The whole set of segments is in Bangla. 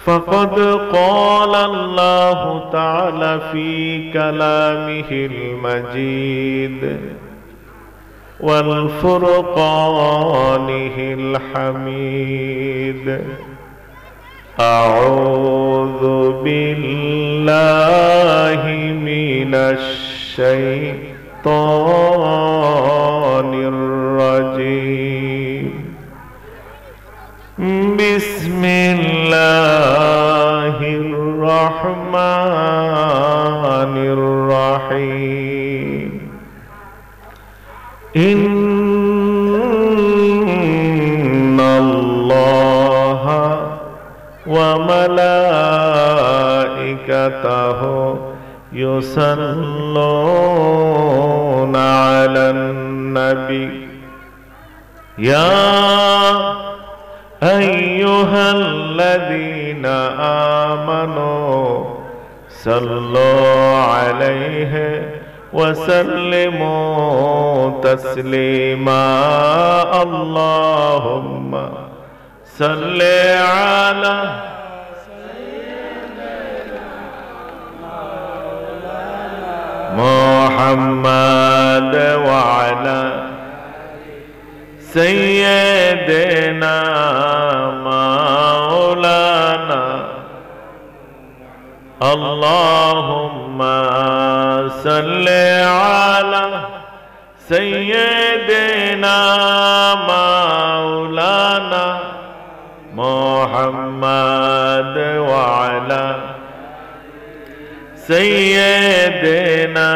فقد قال الله تعالى في كلامه المجيد والفرقانه الحميد أعوذ بالله من الشيطان الرجيم بسم الله الرحمن الرحيم إن الله وملائكته يصلون على النبي يا أيها الذين آمنوا صلوا عليه وسلموا تسليما اللهم صل على محمد وعلى سيدنا مولانا اللهم صل على سيدنا مولانا محمد وعلى سيدنا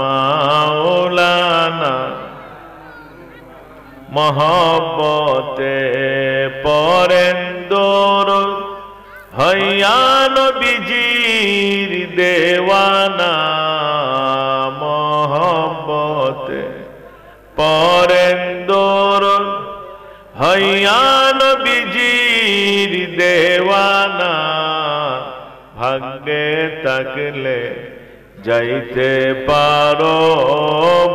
مولانا محبت পড়েন দরুদ হইয়া নবীজির দেওয়ানা محبت পড়েন দরুদ হইয়া নবীজির দেওয়ানা ভাগ্যে থাকলে যাইতে পারো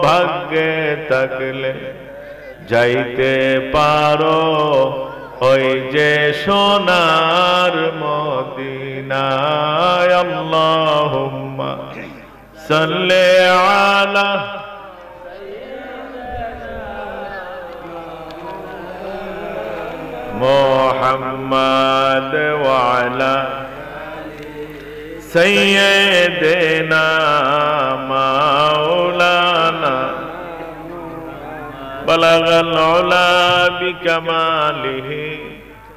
ভাগ্যে থাকলে যাইতে পারো ওই যে সোনার মদিনায় আল্লাহুম্মা সাল্লি আলা মুহাম্মাদ ওয়া আলা সাইয়্যিদিনা মাওলানা بلغ العلا بكماله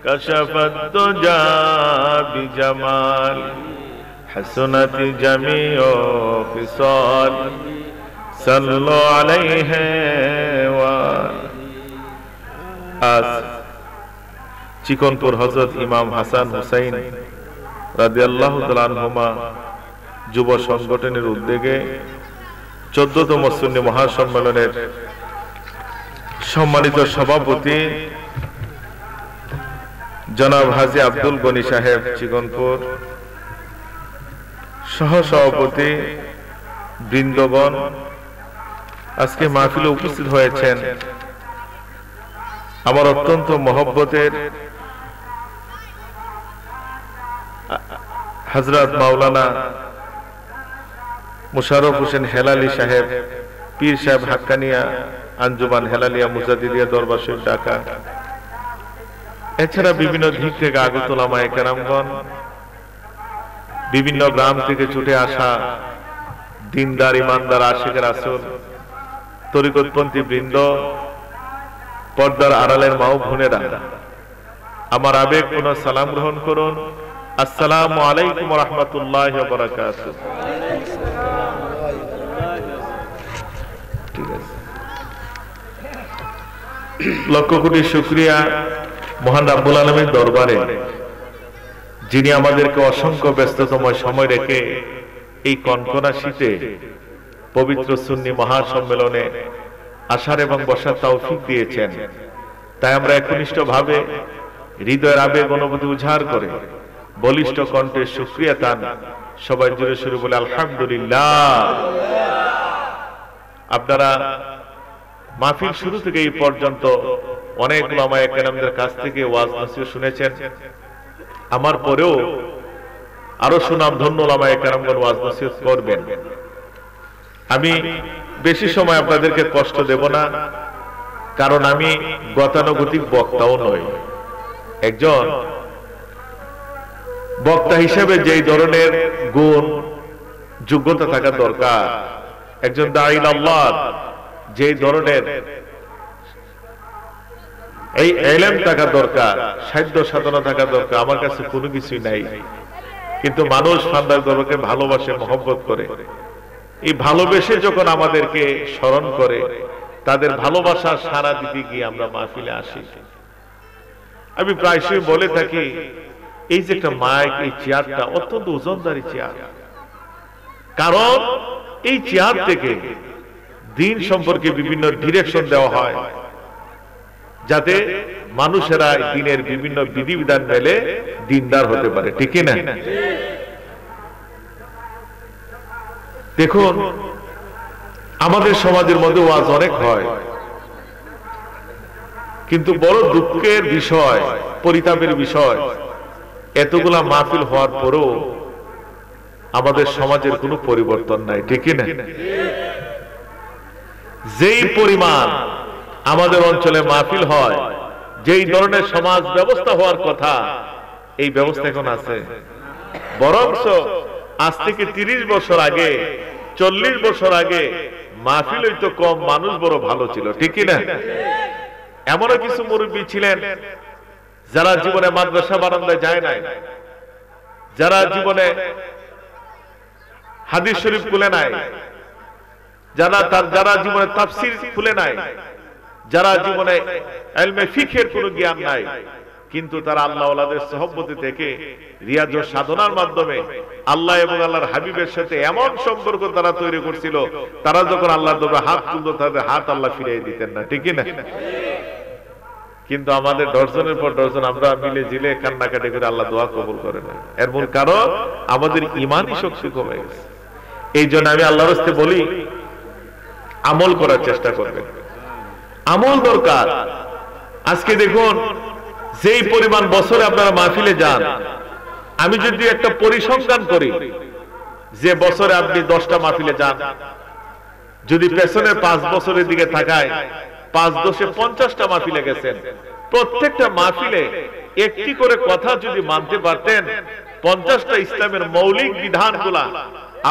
كشف الدجى بجمال حسنت جميع خصال صلوا عليه আজ চিকনপুর হযরত ইমাম হাসান হুসাইন রাদিয়াল্লাহু তাআলা আনহুমা যুব সংগঠনের উদ্যোগে 14তম সুন্নি মহাসম্মেলনের সম্মানিত সভাপতি জনাব হাজী আব্দুল গনি সাহেব চিকনপুর, সহ সভাপতি বৃন্দগণ আজকে মাহফিলে উপস্থিত হয়েছেন। আমার অত্যন্ত মহব্বতের হযরত মাওলানা মুশাররফ হোসেন হেলালি সাহেব, পীর সাহেব হাক্কানিয়া আঞ্জুমান হেলালিয়া মুজাদ্দিদিয়া দরবার শরীফ ঢাকা, এছাড়া বিভিন্ন দিক থেকে আগত উলামায়ে কেরামগণ, বিভিন্ন গ্রাম থেকে ছুটে আসা দিনদার ইমানদার আশিক রাসূল, তরিকতপন্থী বৃন্দ, পর্দার আড়ালের মা ও বোনেরা, আমার আবেগপূর্ণ সালাম গ্রহণ করুন। আসসালামু আলাইকুম ওয়া রাহমাতুল্লাহি ওয়া বারাকাতুহু। ঠিক আছে, লক্ষ কোটি শুকরিয়া মহান রাব্বুল আলামিনের দরবারে, যিনি আমাদেরকে অসংখ্য ব্যস্ততময় সময় রেখে এই কনকনা শীতে পবিত্র সুন্নি মহাসম্মেলনে আসার এবং বসার তৌফিক দিয়েছেন। তাই আমরা একনিষ্ঠভাবে হৃদয়ের আবেগ অনুভূতি উজাড় করে বলিষ্ঠ কণ্ঠে শুকরিয়া তান সবাই জুড়ে শুরু বলে আলহামদুলিল্লাহ। আপনারা মাহফিল শুরু থেকে এই পর্যন্ত অনেক উলামায়ে কেরামদের কাছ থেকে ওয়াজ নসিহত শুনেছেন। আমার পরেও আরো সুনাম ধন্য ওলামায়ে কেরামগণ ওয়াজ নসিহত করবেন। আমি বেশি সময় আপনাদেরকে কষ্ট দেব না, কারণ আমি গতানুগতিক বক্তাও নই। একজন বক্তা হিসেবে যেই ধরনের গুণ যোগ্যতা থাকা দরকার, একজন দাঈ আল্লাহ যেই ধরনের এই ইলম থাকা দরকার, সাধ্য সাধনা থাকা দরকার, আমার কাছে কোনো কিছুই নাই। কিন্তু মানুষ ফান্দার দরবারকে ভালোবাসে, মহব্বত করে। এই ভালোবেসে যখন আমাদেরকে স্মরণ করে, তাদের ভালোবাসার সাড়া দিতে গিয়ে আমরা মাহফিলে আসি। আমি প্রায়শই বলে থাকি, এই যে একটা মাইক, এই চেয়ারটা অত্যন্ত ওজনদারি চেয়ার, কারণ এই চেয়ার থেকে দিন সম্পর্কে বিভিন্ন ডিরেকশন দেওয়া হয়, যাতে মানুষেরা দিনের বিভিন্ন বিধিবিধান মেলে দিনদার হতে পারে, ঠিক না? দেখুন, আমাদের সমাজের মধ্যে ওয়াজ অনেক হয়, কিন্তু বড় দুঃখের বিষয়, পরিতাপের বিষয়, এতগুলা মাহফিল হওয়ার পরও আমাদের সমাজের কোনো পরিবর্তন নাই, ঠিক না? যেই পরিমাণ আমাদের অঞ্চলে মাহফিল হয়, যেই ধরনের সমাজ ব্যবস্থা হওয়ার কথা, এই ব্যবস্থা এখন আছে। বরঞ্চ আজ থেকে 30 বছর আগে, 40 বছর আগে মাহফিল হইতো কম, মানুষ বড় ভালো ছিল, ঠিক না? এমনও কিছু মুরব্বী ছিলেন যারা জীবনে মাদ্রাসা বারান্দায় যায় নাই, যারা জীবনে হাদিস শরীফ খুলে নাই, যারা জীবনে তাফসীর খুলে নাই, যারা জীবনে ইলমে ফিকহের কোনো জ্ঞান নাই, কিন্তু তারা আল্লাহ ওয়ালাদের সোহবতে থেকে রিয়াজ ও সাধনার মাধ্যমে আল্লাহ এবং আল্লাহর হাবিবের সাথে এমন সম্পর্ক তারা তৈরি করছিল, তারা যখন আল্লাহর দরবারে হাত তুলতো, তাদের হাত আল্লাহ ফিরিয়ে দিতেন না, ঠিক না? কিন্তু আমাদের ডজনের পর ডজন আমরা মিলে জিলে কান্নাকাটি করে আল্লাহ দোয়া কবুল করে না। এর মূল কারণ আমাদের ইমানই শক্তি কমে গেছে। এই জন্য আমি আল্লাহর রাস্তে বলি, আমল করার চেষ্টা করবেন, আমল দরকার। আজকে দেখুন, যেই পরিমাণ বছরে আপনারা মাহফিলে যান, আমি যদি একটা পরিসংখ্যান করি যে বছরে আপনি 10টা মাহফিলে যান, যদি পেছনের 5 বছরের দিকে তাকায়, 5 10 50টা মাহফিলে গেছেন, প্রত্যেকটা মাহফিলে একটি করে কথা যদি মানতে পারতেন, 50টা ইসলামের মৌলিক বিধানগুলা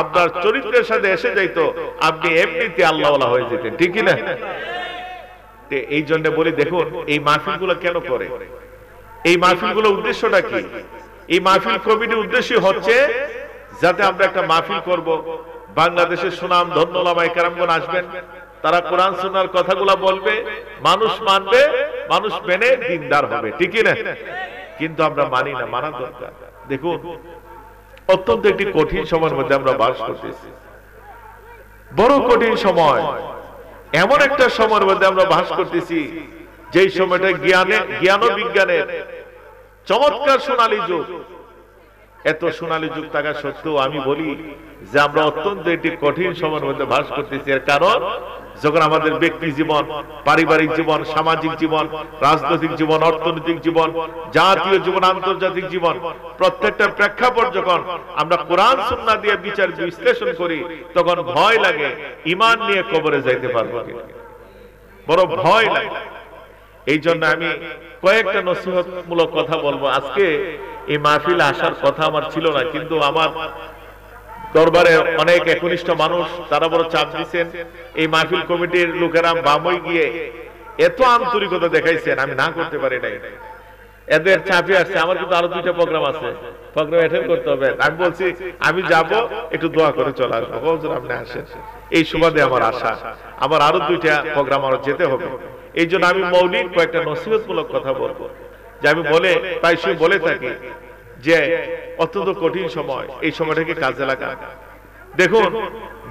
আপনার চরিত্রের সাথে এসে যাইতো, আপনি এমনিতে আল্লাহওয়ালা হয়ে যেতেন, ঠিক না? এই জন্য বলি, দেখুন এই মাহফিলগুলো কেন করে, এই মাহফিলগুলোর উদ্দেশ্যটা কি? এই মাহফিল কমিটির উদ্দেশ্য হচ্ছে যাতে আমরা একটা মাহফিল করব, বাংলাদেশের সুনাম ধন্য ওলামায়ে কেরামগণ আসবেন, তারা কোরআন সুন্নাহর কথাগুলো বলবে, মানুষ মানবে, মানুষ মেনে দিনদার হবে, ঠিক না? কিন্তু আমরা মানি না, মানা দরকার। দেখুন, অত্যন্ত একটি কঠিন সময়ের মধ্যে আমরা বাস করতেছি, বড় কঠিন সময়। এমন একটা সময়ের মধ্যে আমরা বাস করতেছি, যেই সময়টা জ্ঞান ও বিজ্ঞানের চমৎকার সোনালী যুগ। এত সোনালী যুগ থাকা সত্ত্বেও আমি বলি যে আমরা অত্যন্ত একটি কঠিন সময়ের মধ্যে বাস করতেছি। এর কারণ, যখন আমাদের ব্যক্তি জীবন, পারিবারিক জীবন, সামাজিক জীবন, রাজনৈতিক জীবন, অর্থনৈতিক জীবন, জাতীয় জীবন, আন্তর্জাতিক জীবন, প্রত্যেকটা প্রেক্ষাপট যখন আমরা কোরআন সুন্নাহ দিয়ে বিচার বিশ্লেষণ করি, তখন ভয় লাগে ঈমান নিয়ে কবরে যাইতে পারবো কিনা, বড় ভয় লাগে। এই জন্য আমি কয়েকটা নসিহতমূলক কথা বলবো। আজকে এই মাহফিলে আসার কথা আমার ছিল না, কিন্তু আমার দরবারে অনেক একনিষ্ঠ মানুষ, তারা বড় চাপ দিচ্ছেন। এই মাহফিল কমিটির লোকেরা বামই গিয়ে এত আন্তরিকতা দেখাইছেন, আমি না করতে পারি নাই। এদের চাপে আসছে, আমার কিন্তু আরো 2টা প্রোগ্রাম আছে, প্রোগ্রাম অ্যাটেন্ড করতে হবে। আমি বলছি আমি যাব, একটু দোয়া করে চলে আসবো, হুজুর আপনি আসেন। এই সুবাদে আমার আশা, আমার আরো 2টা প্রোগ্রাম আরো যেতে হবে। এই জন্য আমি মৌলিক কয়েকটা নসিহতমূলক কথা বলবো, যে আমি প্রায়শই বলে থাকি যে অত্যন্ত কঠিন সময়, এই সময়টাকে কাজে লাগা। দেখুন,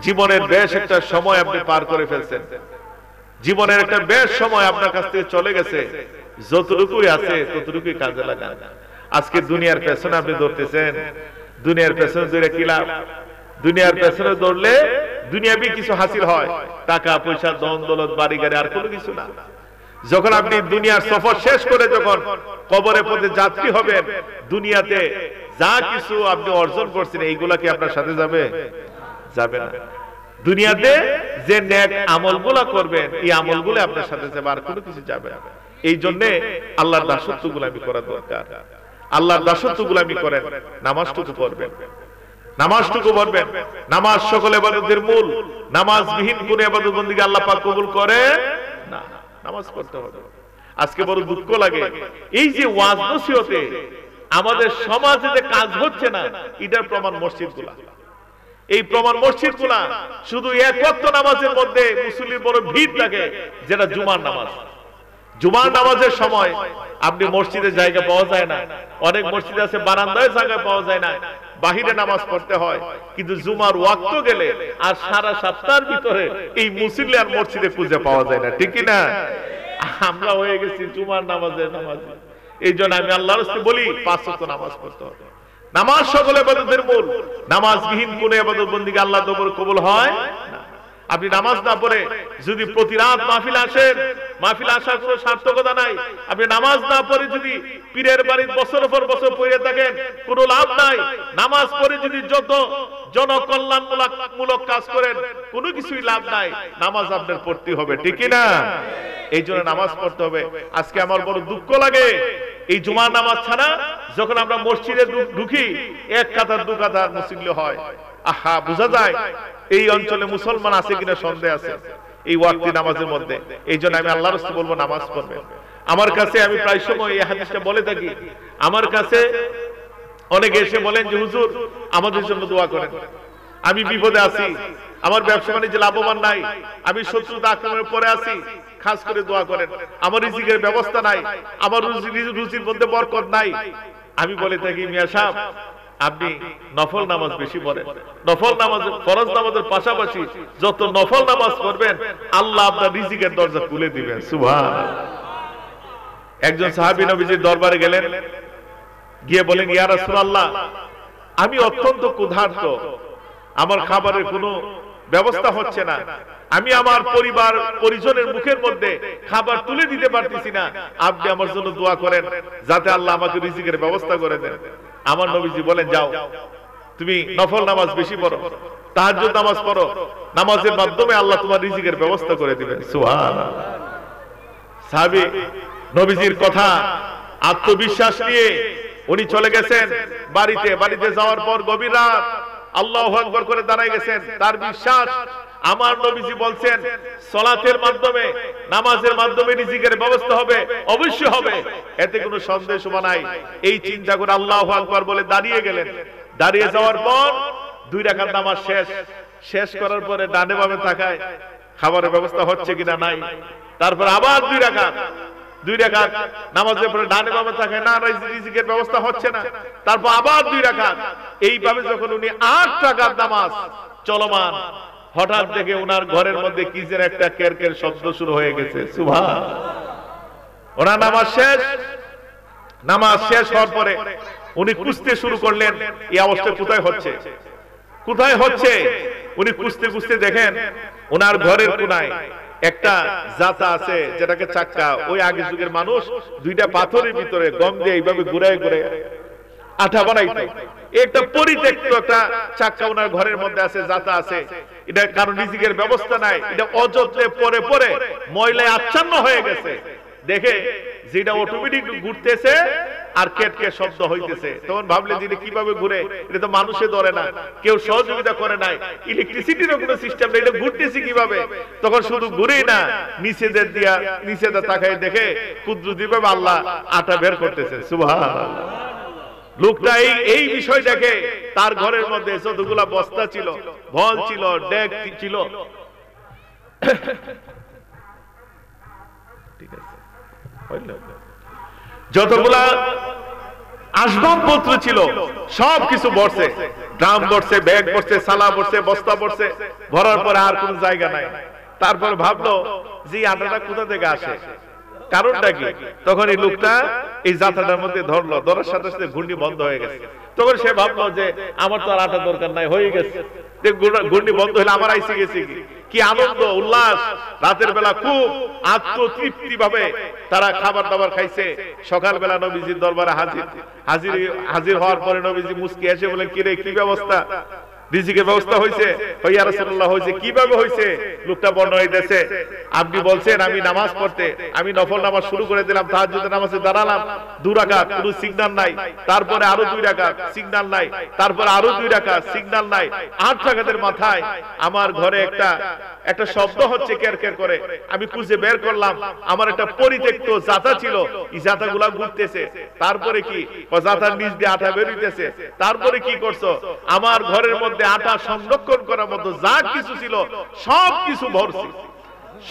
জীবনের বেশ একটা সময় আপনি পার করে ফেলছেন, জীবনের একটা বেশ সময় আপনার কাছ থেকে চলে গেছে, যতটুকুই আছে ততটুকুই কাজে লাগান। আজকে দুনিয়ার পেছনে আপনি দৌড়তেছেন, দুনিয়ার পেছনে দৌড়ে কি লাভ? দুনিয়ার পেছনে দৌড়লে দুনিয়াবি কিছু হাসিল হয়, টাকা পয়সা, ধন দৌলত, বাড়ি গাড়ি, আর কোনো কিছু না। যখন আপনি দুনিয়ার সফর শেষ করে যখন কবরের পথে যাত্রী হবেন, দুনিয়াতে যা কিছু আপনি অর্জন করছেন এইগুলা কি আপনার সাথে যাবে? যাবে না। দুনিয়াতে যে নেক আমলগুলা করবেন এই আমলগুলো আপনার সাথে যাবে, আর কোনো কিছু যাবে না। এই জন্য আল্লাহর দাসত্ব গোলামি করা দরকার। আল্লাহর দাসত্ব গোলামি করেন, নামাজটুকু পড়বেন, নামাজটুকু পড়বেন। নামাজ সকল ইবাদতের মূল। নামাজবিহীন কোন ইবাদত বন্দেগী আল্লাহ পাক কবুল করে না। নামাজ পড়তে হবে। আজকে বড় দুঃখ লাগে, এই যে ওয়াজ নসিহতে আমাদের সমাজে যে কাজ হচ্ছে না, এটার প্রমাণ মসজিদগুলা। এই প্রমাণ মসজিদগুলা শুধু এক ওয়াক্ত নামাজের মধ্যে মুসল্লির বড় ভিড় থাকে, যেটা জুমার নামাজ। জুমার নামাজের সময় আপনি মসজিদে জায়গা পাওয়া যায় না। অনেক মসজিদ আছে বারান্দায় জায়গা পাওয়া যায় না, বাহিরে নামাজ পড়তে হয়। কিন্তু জুমার ওয়াক্ত গেলে আর সারা সপ্তাহের ভিতরে এই মুসল্লি আর মসজিদে খুঁজে পাওয়া যায় না, ঠিক না? আমরা হয়ে গেছি জুমার নামাজের নামাজি। এই জন্য আমি আল্লাহর রাস্তায় বলি 5 ওয়াক্ত নামাজ পড়তে হবে। নামাজ সকল ইবাদতের মূল। নামাজবিহীন কোন ইবাদত বন্দেগী আল্লাহ কবুল হয় না। আপনি নামাজ না পড়ে যদি প্রতি রাত মাহফিল আসেন, মাহফিল আসার কোনো সার্থকতা নাই। আপনি নামাজ না পড়ে যদি পীরের বাড়ির বছরের পর বছর পড়ে থাকেন, কোনো লাভ নাই। নামাজ পড়ে যদি যত জনকল্যাণমূলক কাজ করেন, কোনো কিছুই লাভ নাই। নামাজ আপনার পড়তে হবে, ঠিক না? এই জন্য নামাজ পড়তে হবে। আজকে আমার বড় দুঃখ লাগে, এই জুমার নামাজ ছাড়া যখন আমরা মসজিদে ঢুকি, এক কাতার দু কাতার মুসল্লি হয়। আহা, বোঝা যায় এই অঞ্চলে মুসলমান আছে কিনা সন্দেহ আছে এই ওয়াক্তি নামাজের মধ্যে। এই জন্য আমি আল্লাহর রাস্তায় বলবো, নামাজ পড়বেন। আমার কাছে আমি প্রায় সময় এই হাদিসটা বলে থাকি। আমার কাছে অনেকে এসে বলেন যে হুজুর আমাদের জন্য দোয়া করেন, আমি বিপদে আছি, আমার ব্যবসা বাণিজ্য লাভবান নাই, আমি শত্রুতা আক্রমণের পরে আছি, খাস করে দোয়া করেন। আমার রিজিকের ব্যবস্থা নাই, আমার রুজির মধ্যে বরকত নাই। আমি বলে থাকি, মিয়া সাহেব আপনি নফল নামাজ বেশি পড়েন। নফল নামাজ, ফরজ নামাজের পাশাপাশি যত নফল নামাজ পড়বেন, আল্লাহ আপনার রিজিকের দরজা খুলে দিবেন। সুবহানাল্লাহ। একজন সাহাবী নবীজির দরবারে গেলেন, গিয়ে বলেন, ইয়া রাসূলুল্লাহ আমি অত্যন্ত ক্ষুধার্ত, আমার খাবারের কোনো ব্যবস্থা হচ্ছে না, আমি আমার পরিবার পরিজনের মুখের মধ্যে খাবার তুলে দিতে পারতেছি না, আপনি আমার জন্য দোয়া করেন যাতে আল্লাহ আমাকে রিজিকের ব্যবস্থা করে দেন। আমার নবীজি বলেন, যাও তুমি নফল নামাজ বেশি পড়ো, তাহাজ্জুদ নামাজ পড়ো, নামাজের মাধ্যমে আল্লাহ তোমার রিজিকের ব্যবস্থা করে দিবেন। সুবহানাল্লাহ। সাহাবী নবীজির কথা আত্মবিশ্বাস নিয়ে উনি চলে গেছেন বাড়িতে। বাড়িতে যাওয়ার পর গভীর রাত আল্লাহু আকবার করে দাঁড়ায় গেছেন। তার বিশ্বাস, আমার নবীজি বলছেন সালাতের মাধ্যমে, নামাজের মাধ্যমে রিজিকের ব্যবস্থা হবে, অবশ্যই হবে, এতে কোনো সন্দেহ নাই। এই চিন্তা করে আল্লাহু আকবার বলে দাঁড়িয়ে গেলেন। দাঁড়িয়ে যাওয়ার পর 2 রাকাত নামাজ শেষ করার পরে ডানে বামে তাকায়, খাবারের ব্যবস্থা হচ্ছে কিনা নাই। তারপর আবার 2 রাকাত নামাজের পরে ডানে বামে তাকায়, না রিজিকের ব্যবস্থা হচ্ছে না। তারপর আবার 2 রাকাত। এইভাবে যখন উনি 8 রাকাত নামাজ চলমান, হঠাৎ দেখে ওনার ঘরের মধ্যে কি যেন একটা কেরকের শব্দ শুরু হয়ে গেছে। সুবহানাল্লাহ। ওনার নামাজ শেষ হওয়ার পরে উনি খুঁজতে শুরু করলেন, এই অবস্থা কোথায় হচ্ছে। উনি খুঁজতে দেখেন ওনার ঘরের কোনায় একটা জাতা আছে, যেটাকে চাক্কা, ওই আগের যুগের মানুষ 2টা পাথরের ভিতরে গম দিয়ে এইভাবে ঘুরায় আঠা বানাইতো। একটা পরিত্যক্ত একটা চাক্কা ওনার ঘরের মধ্যে আছে, জাতা আছে। এটা কারণ রিজিকের ব্যবস্থা নাই, এটা অযত্নে পরে ময়লায় আচ্ছন্ন হয়ে গেছে। দেখে যেটা অটোমেটিক ঘুরতেছে আর কেটকে শব্দ হইতেছে, তখন ভাবলেন যে কিভাবে ঘুরে, এটা তো মানুষে ধরে না, কেউ সহযোগিতা করে নাই, ইলেকট্রিসিটির কোনো সিস্টেম নেই, এটা ঘুরতেছে কিভাবে। তখন শুধু ঘুরেই না, নিচেদের তাকায় দেখে কুদরতিভাবে আল্লাহ আটা বের করতেছে। সুবহানাল্লাহ। লোকটা এই বিষয় দেখে তার ঘরের মধ্যে যতগুলা বস্তা ছিল, ভল ছিল, ডেক ছিল, ঠিক আছে, যতগুলা আসবাবপত্র ছিল সবকিছু ভরছে, ড্রাম ভরছে, ব্যাগ ভরছে, সালা ভরছে, বস্তা ভরছে, ভরার পরে আর কোন জায়গা নাই। তারপর ভাবলো যে আটাটা কোথা থেকে আসে, কারণটা কি? তখন এই লোকটা এই জাতাটার মধ্যে ধরলো, ধরার সাথে সাথে ঘূর্ণি বন্ধ হয়ে গেছে। তখন সে ভাবলো যে আমার তো আর আটা দরকার নাই, হয়ে গেছে। ঘূর্ণি বন্ধ হলে আমার আইসি গেছে কি আনন্দ উল্লাস। রাতের বেলা খুব আত্মতৃপ্তি ভাবে তারা খাবার দাবার খাইছে। সকালবেলা নবীজির দরবারে হাজির হওয়ার পরে নবীজি মুস্কি এসে বলেন, কিরে কি ব্যবস্থা? রিজিকের ব্যবস্থা হয়েছে? ইয়া রাসূলুল্লাহ হয়েছে। কিভাবে হয়েছে? লোকটা বর্ণনা দিতেছে, আপনি বলছেন আমি নামাজ পড়তে, আমি নফল নামাজ শুরু করে দিলাম, তাহাজ্জুদের নামাজে দাঁড়ালাম 2 রাকাত, কোনো সিগন্যাল নাই। তারপরে আরো 2 রাকাত, সিগন্যাল নাই। তারপরে আরো 2 রাকাত, সিগন্যাল নাই। 8 রাকাতের মাথায় আমার ঘরে একটা শব্দ হচ্ছে কেরকের করে। আমি খুঁজে বের করলাম, আমার একটা পরিত্যক্ত জাতা ছিল, এই জাতাগুলা ঘুরতেছে। তারপরে কি? জাতার নিচ দিয়ে আটা বের হইতেছে। তারপরে কি করছো? আমার ঘরের মধ্যে আটা সংরক্ষণ করার মতো যা কিছু ছিল সবকিছু ভরছি,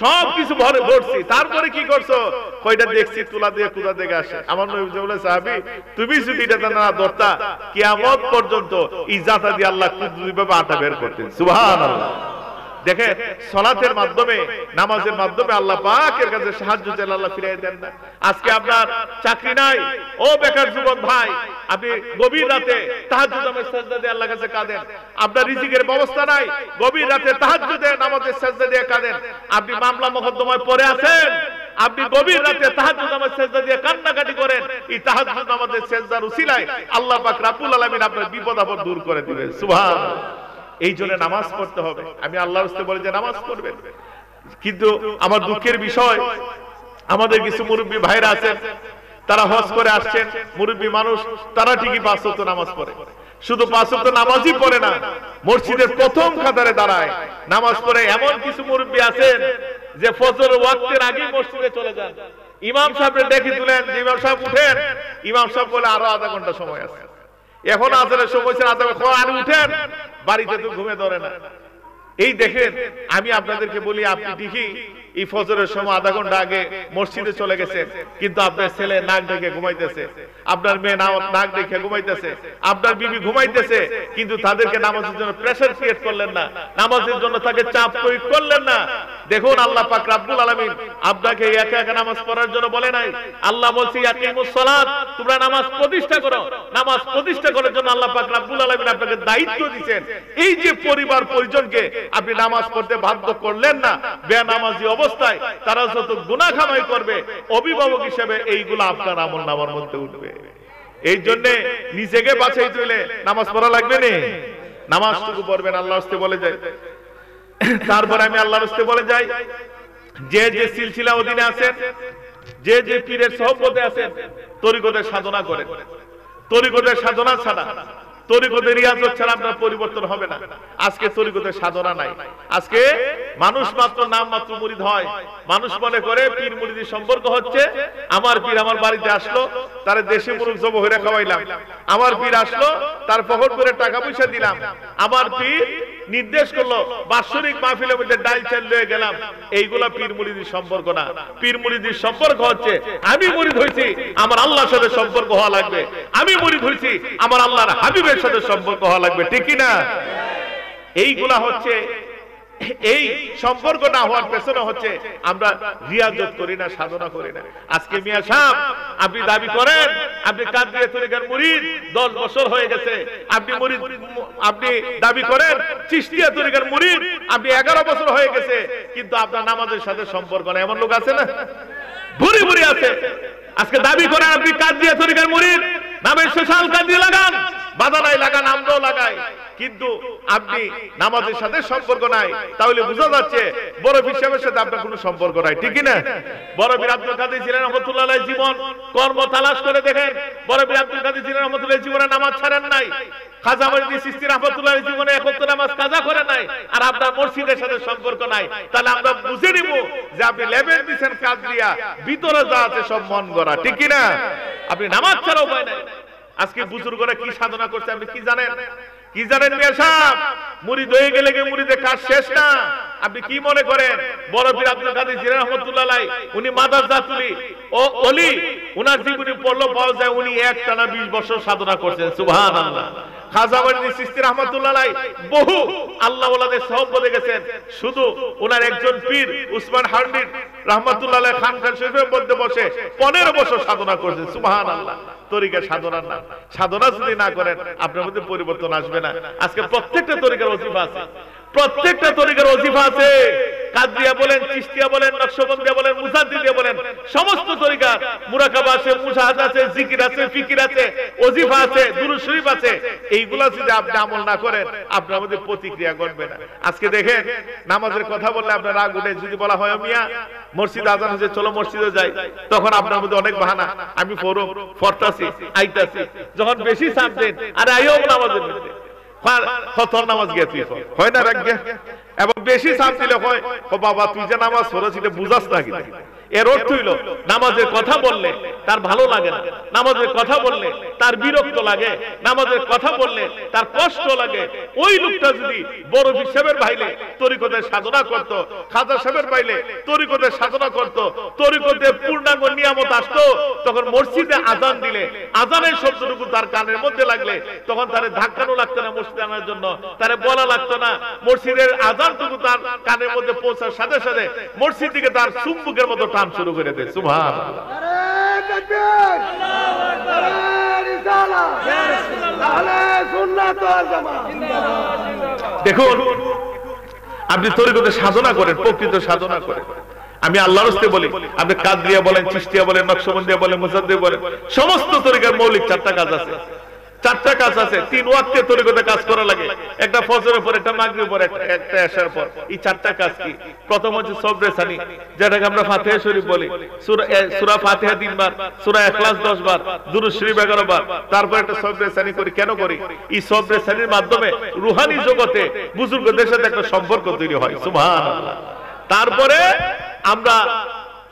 সবকিছু ভরছি। তারপরে কি করছো? কয়টা দেখছি তুলা দিয়ে কুদা দেখে আসে। আমার নবী বলে, সাহাবী তুমি যদি এটা না ধরতা, কিয়ামত পর্যন্ত এই জাতা দিয়ে আল্লাহ কুদরতিভাবে আটা বের করতেন। সুবহানাল্লাহ। দেখেন, সালাতের মাধ্যমে, নামাজের মাধ্যমে আল্লাহ পাকের কাছে সাহায্য চাইলে আল্লাহ ফিরিয়ে দেন না। আজকে আপনার চাকরি নাই, ও বেকার যুবক ভাই, আপনি গভীর রাতে তাহাজ্জুদ নামাজে সিজদা দিয়ে আল্লাহর কাছে কাঁদেন। আপনার রিজিকের ব্যবস্থা নাই, গভীর রাতে তাহাজ্জুদে নামাজে সিজদা দিয়ে কাঁদেন। আপনি মামলা মোকদ্দমায় পড়ে আছেন, আপনি গভীর রাতে তাহাজ্জুদ নামাজে সিজদা দিয়ে কান্নাকাটি করেন। এই তাহাজ্জুদ নামাজে সিজদার উসিলায় আল্লাহ পাক রব্বুল আলামিন আপনার বিপদ আপদ দূর করে দিবেন। সুবহানাল্লাহ। এই জন্য নামাজ পড়তে হবে। আমি আল্লাহর রাস্তায় বলি যে নামাজ পড়বেন। কিন্তু আমার দুঃখের বিষয়, আমাদের কিছু মুরব্বী ভাইরা আছেন, তারা হজ করে আসছেন, মুরব্বী মানুষ, তারা ঠিকই 5 ওয়াক্ত নামাজ পড়ে। শুধু 5 ওয়াক্ত নামাজই পড়ে না, মসজিদের প্রথম কাতারে দাঁড়ায় নামাজ পড়ে। এমন কিছু মুরব্বী আছেন যে ফজর ওয়াক্তের আগেই মসজিদে চলে যান। ইমাম সাহেবের ডেকে তুলেন, যে ইমাম সাহেব উঠেন, ইমাম সাহেব বলে আরো আধা ঘন্টা সময় আছে, এখন আজানের সময় ছিল, আর উঠেন, বাড়িতে তো ঘুমে ধরে না। এই দেখেন, আমি আপনাদেরকে বলি, আপনি ঠিকই এই ফজরের সময় আধা ঘন্টা আগে মসজিদে চলে গেছেন, কিন্তু আপনার ছেলে নাক ডেকে ঘুমাইতেছে, আপনার মেয়ে নাক ডেকে ঘুমাইতেছে, আপনার বিবি ঘুমাইতেছে, কিন্তু তাদেরকে নামাজের জন্য প্রেসার ক্রিয়েট করলেন না, নামাজের জন্য তাকে চাপ প্রয়োগ করলেন না। দেখুন, আল্লাহ পাক রব্বুল আলামিন আপনাকে একা একা নামাজ পড়ার জন্য বলে নাই। আল্লাহ বলছে ইয়াকিমুস সালাত, তোমরা নামাজ প্রতিষ্ঠা করো। নামাজ প্রতিষ্ঠা করার জন্য আল্লাহ পাক রব্বুল আলামিন আপনাকে দায়িত্ব দিয়েছেন। এই যে পরিবার পরিজনকে আপনি নামাজ পড়তে বাধ্য করলেন না, বেনামাজি অবস্থায় তারা যত গুনাহ কামাই করবে, অভিভাবক হিসেবে এইগুলো আপনার আমলনামার মধ্যে উঠবে। এই জন্য নিজেকে বাঁচাই তুলে নামাজ পড়া লাগবে না, নামাজটুকু পড়বেন। আল্লাহর রাস্তায় বলে যায়। তারপর আমি আল্লাহর রাস্তায় বলে যাই, যে যে সিলসিলা অধীনে আছেন, যে যে পীরের সহবতে আছেন, তরিকতের সাধনা করেন। তরিকতের সাধনা ছাড়া, তরিকতের রিয়াজত ছাড়া আপনার পরিবর্তন হবে না। আজকে তরিকতের সাধনা নাই। আজকে মানুষ মাত্র নাম মাত্র মুরিদ হয়। মানুষ মনে করে পীর মুরিদের সম্পর্ক হচ্ছে, আমার পীর আমার বাড়িতে আসলো, তার দেশে মুরগ জব হইরা খাওয়াইলাম। আমার পীর আসলো, তার পকেট করে টাকা পয়সা দিলাম। আমার পীর নির্দেশ করলো, বাৎসরিক মাহফিলের মধ্যে ডাল চাল লয়ে গেলাম। এইগুলা পীর মুরিদের সম্পর্ক না। পীর মুরিদের সম্পর্ক হচ্ছে, আমি মুরিদ হইছি, আমার আল্লাহর সাথে সম্পর্ক হওয়া লাগবে। আমি মুরিদ হইছি, আমার আল্লাহর হাবিবের সাথে সম্পর্ক হওয়া লাগবে। ঠিক কি না? এইগুলা হচ্ছে, এই সম্পর্ক না হওয়ার পেছনে হচ্ছে আমরা রিয়াজত করি না, সাধনা করি না। আজকে মিয়া সাহেব, আপনি দাবি করেন আপনি কাদরিয়া তরিকার মুরিদ, 10 বছর হয়ে গেছে। আপনি মুরিদ, আপনি দাবি করেন চিশতিয়া তরিকার মুরিদ, আপনি 11 বছর হয়ে গেছে, কিন্তু আপনার নামাজের সাথে সম্পর্ক না। এমন লোক আছে না? ভুরি ভুরি আছে। আজকে দাবি করেন আপনি কাদরিয়া তরিকার মুরিদ, নামের সোশ্যাল কাদরি লাগান, বাদানাই লাগান, আমরাও লাগাই, কিন্তু আপনি নামাজের সাথে সম্পর্ক নাই। তাহলে বোঝা যাচ্ছে বড় পীর সাহেবের সাথে আপনার কোনো সম্পর্ক নাই। ঠিক না? বড় পীর আব্দুল কাদের জিলানী রাহমাতুল্লাহ আলাইহি জীবন কর্ম তালাশ করে দেখেন, বড় পীর আব্দুল কাদের জিলানী রাহমাতুল্লাহ জীবনে নামাজ ছাড়েন নাই। খাজা মঈনুদ্দিন চিশতি রাহমাতুল্লাহ আলাইহি জীবনে 71 নামাজ কাজা করে নাই, আর আপনার মসজিদের সাথে সম্পর্ক নাই। তাহলে আমরা বুঝে নিব যে আপনি লেভেল দিবেন কাদরিয়া, ভিতরে যা আছে সব মন গড়া। ঠিক কি না? আপনি নামাজ ছাড়া উপায় নাই। আজকে বুজুর্গরা কি সাধনা করছে আপনি কি জানেন? কি জানেন মিয়া সাহেব? মুরিদ হয়ে গেলে কি মুরিদের কাজ শেষ না? আপনি কি মনে করেন বড় পীর আব্দুল কাদের জিলানী রাহমাতুল্লাহ আলাইহি উনি মাদারজাতুলি ও ওলি, উনার জীবনী পড়লে পাওয়া যায় উনি একটানা 20 বছর সাধনা করছেন। সুবহানাল্লাহ। খাজা ওয়ালি চিশতি রাহমাতুল্লাহ আলাইহি বহু আল্লাহ ওয়ালাদের সহবতে গেছেন, শুধু ওনার একজন পীর উসমান হারনি রাহমাতুল্লাহ আলাইহি খানকাহ শরীফের মধ্যে বসে 15 বছর সাধনা করছেন। সুবহানাল্লাহ। তরিকা সাধনা না, সাধনা যদি না করেন আপনার মধ্যে পরিবর্তন আসবে না। আজকে প্রত্যেকটা তরিকার ওজিফা আছে, প্রত্যেকটা তরিকার ওজিফা আছে। কাদরিয়া বলেন, চিশতিয়া বলেন, নকশবন্দিয়া বলেন, মুজাদ্দিদিয়া বলেন, সমস্ত তরিকার মুরাকাবা আছে, মুশাহাদা আছে, জিকির আছে, ফিকির আছে, ওজিফা আছে, দুরূদ শরীফ আছে। এইগুলা যদি আপনি আমল না করেন আপনার মধ্যে প্রতিক্রিয়া ঘটবে না। আজকে দেখেন নামাজের কথা বললে আপনার রাগ উঠে, যদি বলা হয় মিয়া মসজিদ আজান হচ্ছে চলো মসজিদে যাই, তখন আপনার মধ্যে অনেক বাহানা, আমি ফরতাছি আইতাছি। যখন বেশি চাপ দেন আরে আইও নামাজের মধ্যে খতর নামাজ গেছি হয় না রাখ গে, এবং বেশি চাপ দিলে হয় ও বাবা তুই যে নামাজ পড়েছিস বুঝাস না কি। এর অর্থ হইল নামাজের কথা বললে তার ভালো লাগে না, নামাজের কথা বললে তার বিরক্ত লাগে, নামাজের কথা বললে তার কষ্ট লাগে। ওই লোকটা যদি বড় পীর সাহেবের ভাইলে তরিকতের সাধনা করত, খাজা সাহেবের ভাইলে তরিকতের সাধনা করত, তরিকতে পূর্ণাঙ্গ নিয়ামত আসতো, তখন মসজিদে আজান দিলে আজানের শব্দটুকু তার কানের মধ্যে লাগলে তখন তারে ধাক্কানো লাগতো না মসজিদে আনার জন্য, তারে বলা লাগতো না। মসজিদের আজানটুকু তার কানের মধ্যে পৌঁছার সাথে সাথে মসজিদ থেকে তার চুম্বকের মতো টান শুরু করে দেয়। সুবহানাল্লাহ। দেখুন আপনি তরিকতের সাধনা করেন, প্রকৃত সাধনা করেন। আমি আল্লাহর রাস্তে বলি, আপনি কাদরিয়া বলেন, চিশতিয়া বলেন, নকশবন্দিয়া বলেন, মুজাদ্দিদ বলেন, সমস্ত তরিকার মৌলিক 4টা কাজ আছে, 4টা কাজ আছে। 3 ওয়াক্তে তরিকতে কাজ করা লাগে, একটা ফজরের পর, একটা মাগরিবের পর, একটা এশার পর। এই 4টা কাজ কি? প্রথম হচ্ছে সবরে সানি, যেটাকে আমরা ফাতিহা শরীফ বলি। সূরা ফাতিহা 3 বার, সূরা ইখলাস 10 বার, দুরূদ শরীফ 11 বার। তারপর একটা সবরে সানি করি। কেন করি? এই সবরে সানির মাধ্যমে রূহানি জগতে বুজুর্গদের সাথে একটা সম্পর্ক তৈরি হয়। সুবহানাল্লাহ। তারপরে আমরা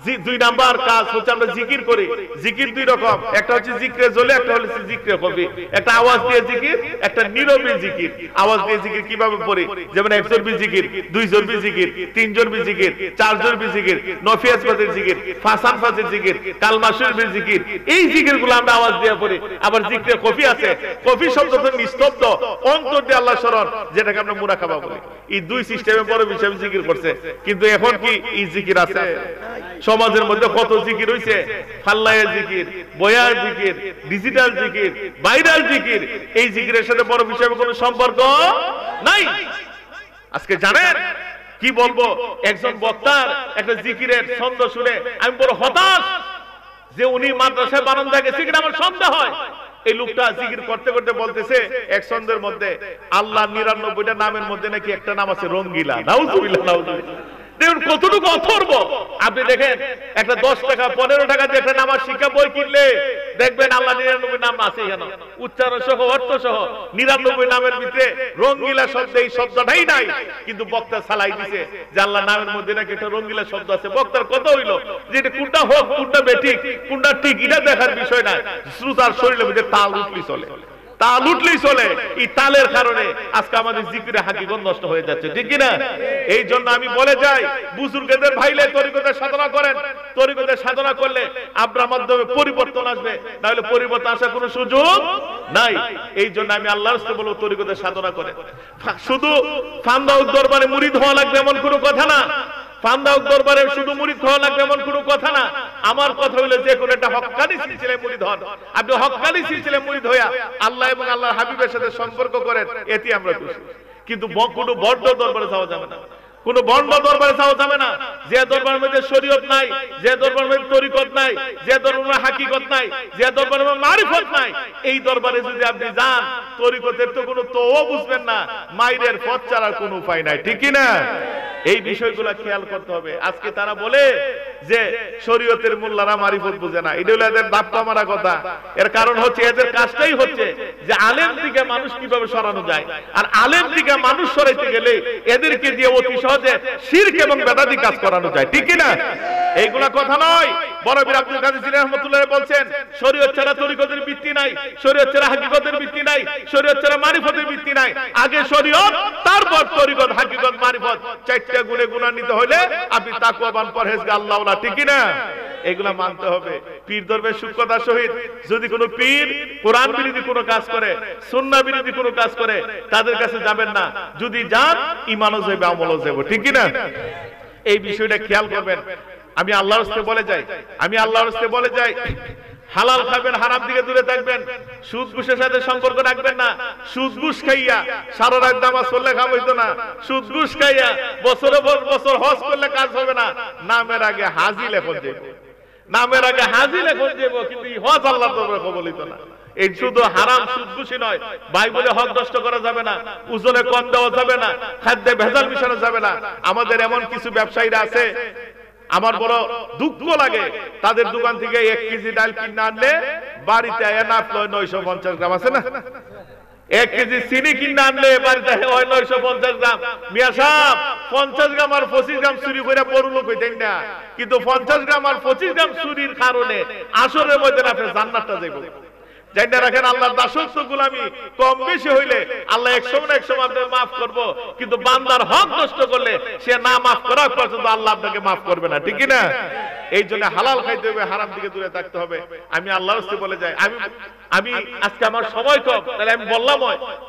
2 নাম্বার কাজ হচ্ছে আমরা জিকির করি। জিকির 2 রকম, একটা হচ্ছে জিকরে জলে, একটা হচ্ছে জিকরে কফি। একটা আওয়াজ দিয়ে জিকির, একটা নীরবে জিকির। আওয়াজ দিয়ে জিকির কিভাবে পড়ি? যেমন 1 জরবি জিকির, 2 জরবি জিকির, 3 জরবি জিকির, 4 জরবি জিকির, নফিয়াজ ফাজের জিকির, ফাসান ফাজের জিকির, কালমা শরীফের জিকির। এই জিকিরগুলো আমরা আওয়াজ দিয়ে পড়ি। আবার জিকরে কফি আছে, কফি শব্দ তো নিস্তব্ধ, অন্তর দিয়ে আল্লাহ স্মরণ, যেটাকে আমরা মুরাকাবা বলি। এই 2 সিস্টেমে বড় বিষয় জিকির করছে। কিন্তু এখন কি এই জিকির আছে? সমাজের মধ্যে কত জিকির হইছে, ফাল্লায়ের জিকির, বয়ার জিকির, ডিজিটাল জিকির, ভাইরাল জিকির। এই জিকিরের সাথে বড় বিষয়ে কোনো সম্পর্ক নাই। আজকে জানেন কি বলবো, একজন বক্তার একটা জিকিরের ছন্দ শুনে আমি বড় হতাশ যে উনি মাদ্রাসায় বারান্দায় গেছে কিনা আমার সন্দেহ হয়। এই লোকটা জিকির করতে করতে বলতেছে এক ছন্দের মধ্যে আল্লাহ 99টা নামের মধ্যে নাকি একটা নাম আছে রঙ্গিলা। নাউজুবিল্লাহ, নাউজুবিল্লাহ। দেখুন কতটুকু অথর্ব। আপনি দেখেন একটা 10 টাকা 15 টাকা দিয়ে একটা নামাজ শিক্ষা বই কিনলে দেখবেন আল্লাহ 99 নাম আছে এখানে, উচ্চারণ সহ অর্থ সহ। 99 নামের ভিতরে রঙ্গিলা শব্দ এই শব্দটাই নাই, কিন্তু বক্তা সালাই দিছে যে আল্লাহ নামের মধ্যে নাকি একটা রঙ্গিলা শব্দ আছে। বক্তার কথা হইলো যে এটা কোনটা হোক, কোনটা বেঠিক, কোনটা ঠিক, এটা দেখার বিষয় না। শ্রোতার শরীরের মধ্যে তাল উঠলি চলে, তাল উঠলেই চলে। এই তালের কারণে আজকে আমাদের জিকিরে হাকিকত নষ্ট হয়ে যাচ্ছে, ঠিক কিনা? এই জন্য আমি বলে যাই বুজুর্গদের ভাইলে তরিকতের সাধনা করেন। তরিকতের সাধনা করলে আপনার মাধ্যমে পরিবর্তন আসবে, না হলে পরিবর্তন আসার কোনো সুযোগ নাই। এই জন্য আমি আল্লাহর রাস্তে বলবো তরিকতের সাধনা করেন। শুধু ফান্দাউদ দরবারে মুরিদ হওয়া লাগবে এমন কোনো কথা না, ফান্দাউদ দরবারে শুধু মুরিদ হওয়া লাগবে এমন কোনো কথা না। আমার কথা হলো যে কোন একটা হক্কানি সিলসিলায় মুরিদ হন। আপনি হক্কানি সিলসিলায় মুরিদ হইয়া আল্লাহ এবং আল্লাহর হাবিবের সাথে সম্পর্ক করেন, এতে আমরা খুশি। কিন্তু কোনো বড় দরবারে যাওয়া যাবে না, কোন বন্ড দরবারে যাওয়া যাবে না। যে দরবারের মধ্যে শরীয়ত নাই, যে দরবারের মধ্যে তরিকত নাই, যে দরবারের হাকিকত নাই, যে দরবারের মধ্যে মারিফত নাই, এই দরবারে যদি আপনি যান তরিকতের তো কোনো তোও বুঝবেন না, মাইরের পথ ছাড়ার কোনো উপায় নাই, ঠিক কি না? এই বিষয়গুলো খেয়াল করতে হবে। আজকে তারা বলে যে শরীয়তের মোল্লারা মারিফত বুঝে না, এটা হলো এদের ধাপ্পা মারা কথা। এর কারণ হচ্ছে এদের কাজটাই হচ্ছে যে আলেম থেকে মানুষ কিভাবে সরানো যায়, আর আলেম থেকে মানুষ সরাইতে গেলে এদেরকে দিয়ে অতি সহজে শিরক এবং বেদাতি কাজ করানো যায়, ঠিক কি না? এইগুলা কথা নয়। বড় বীর আব্দুল কাদের জিলানী রাহমাতুল্লাহ বলছেন শরীয়ত ছাড়া তরিকতের ভিত্তি নাই, শরীয়ত ছাড়া হাকিকতের ভিত্তি নাই, শরীয়ত ছাড়া মারিফতের ভিত্তি নাই। আগে শরীয়ত, তারপর তরিকত, হাকিকত, মারিফত, চারটা গুণে গুণান্বিত হইলে আপনি তাকওয়াবান পরহেজগার আল্লাহওয়ালা, ঠিক কি না? এগুলা মানতে হবে। পীর দরবেশ সূক্ষ্মতার সহিত যদি কোনো পীর কোরআন বিরোধী কোনো কাজ করে, সুন্নাহ বিরোধী কোনো কাজ করে, তাদের কাছে যাবেন না। যদি যান ঈমানও যাবে, আমলও যাবে, ঠিক কি না? এই বিষয়টা খেয়াল করবেন। আমি আল্লাহর রাস্তায় বলে যাই, আমি আল্লাহর রাস্তায় বলে যাই, হালাল খাবেন, হারাম দিকে দূরে থাকবেন, সুদ ঘুষের সাথে সম্পর্ক রাখবেন না। সুদ ঘুষ খাইয়া সারা রাত নামাজ পড়লে কাম হইতো না, সুদ ঘুষ খাইয়া বছরের পর বছর হজ করলে কাজ হবে না। নামের আগে হাজি লেখন যাইব, নামের আগে হাজি লেখন যাইব, কিন্তু হজ আল্লাহর দরবারে কবুল হইতো না। এই শুধু হারাম সুদ ঘুষি নয়, ভাই বলে হক নষ্ট করা যাবে না, ওজনে কম দেওয়া যাবে না, খাদ্যে ভেজাল মিশানো যাবে না। আমাদের এমন কিছু ব্যবসায়ীরা আছে, আমার বড় দুঃখ লাগে, তাদের দোকান থেকে 1 কেজি ডাল কিনে আনলে বাড়িতে এনাফ 950 গ্রাম আছে না, 1 কেজি চিনি কিনে আনলে বাড়িতে হয় 950 গ্রাম। মিয়া সাহেব 50 গ্রাম আর 25 গ্রাম চুরি করে পরলোক হইতেন না, কিন্তু 50 গ্রাম আর 25 গ্রাম চুরির কারণে আসরের মধ্যে আপনি জান্নাতটা যাইব। জানা রাখেন, আল্লাহর দাসত্ব গোলামি কম বেশি হইলে আল্লাহ এক সময় আপনাকে মাফ করব, কিন্তু বান্দার হক নষ্ট করলে সে না মাফ করা পর্যন্ত আল্লাহ আপনাকে মাফ করবে না, ঠিক কি না? এই জন্য হালাল খাইতে হবে, হারাম দিকে দূরে থাকতে হবে। আমি আল্লাহর রাস্তায় বলে যাই, আমি আজকে আমার সময় কম, তাহলে আমি বললাম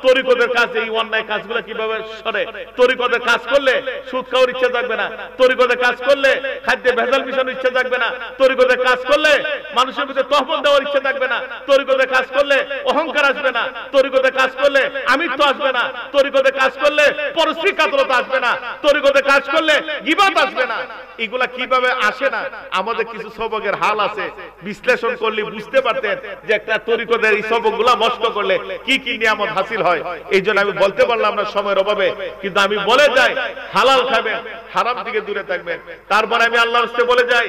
তরিকতের কাছে এই অন্যায় কাজগুলো কিভাবে সরে। তরিকতের কাজ করলে সুদ খাওয়ার ইচ্ছা থাকবে না, তরিকতের কাজ করলে খাদ্যে ভেজাল মিশানোর ইচ্ছা থাকবে না, তরিকতের কাজ করলে মানুষের মধ্যে তহমত দেওয়ার ইচ্ছা থাকবে না, তরিকতের কাজ করলে অহংকার আসবে না, তরিকতের কাজ করলে আমিত্ব আসবে না, তরিকতের কাজ করলে পরশ্রী কাতরতা আসবে না, তরিকতের কাজ করলে গীবত আসবে না। এগুলা কিভাবে আসে না, আমাদের কিছু সবকের হাল আছে, বিশ্লেষণ করলে বুঝতে পারতেন যে একটা তরিকতের এই সবকগুলা নষ্ট করলে কি কি নিয়ামত হাসিল হয়। এই জন্য আমি বলতে পারলাম না সময়ের অভাবে, কিন্তু আমি বলে যাই হালাল খাবেন, হারাম থেকে দূরে থাকবেন। তারপর আমি আল্লাহর রাস্তায় বলে যাই,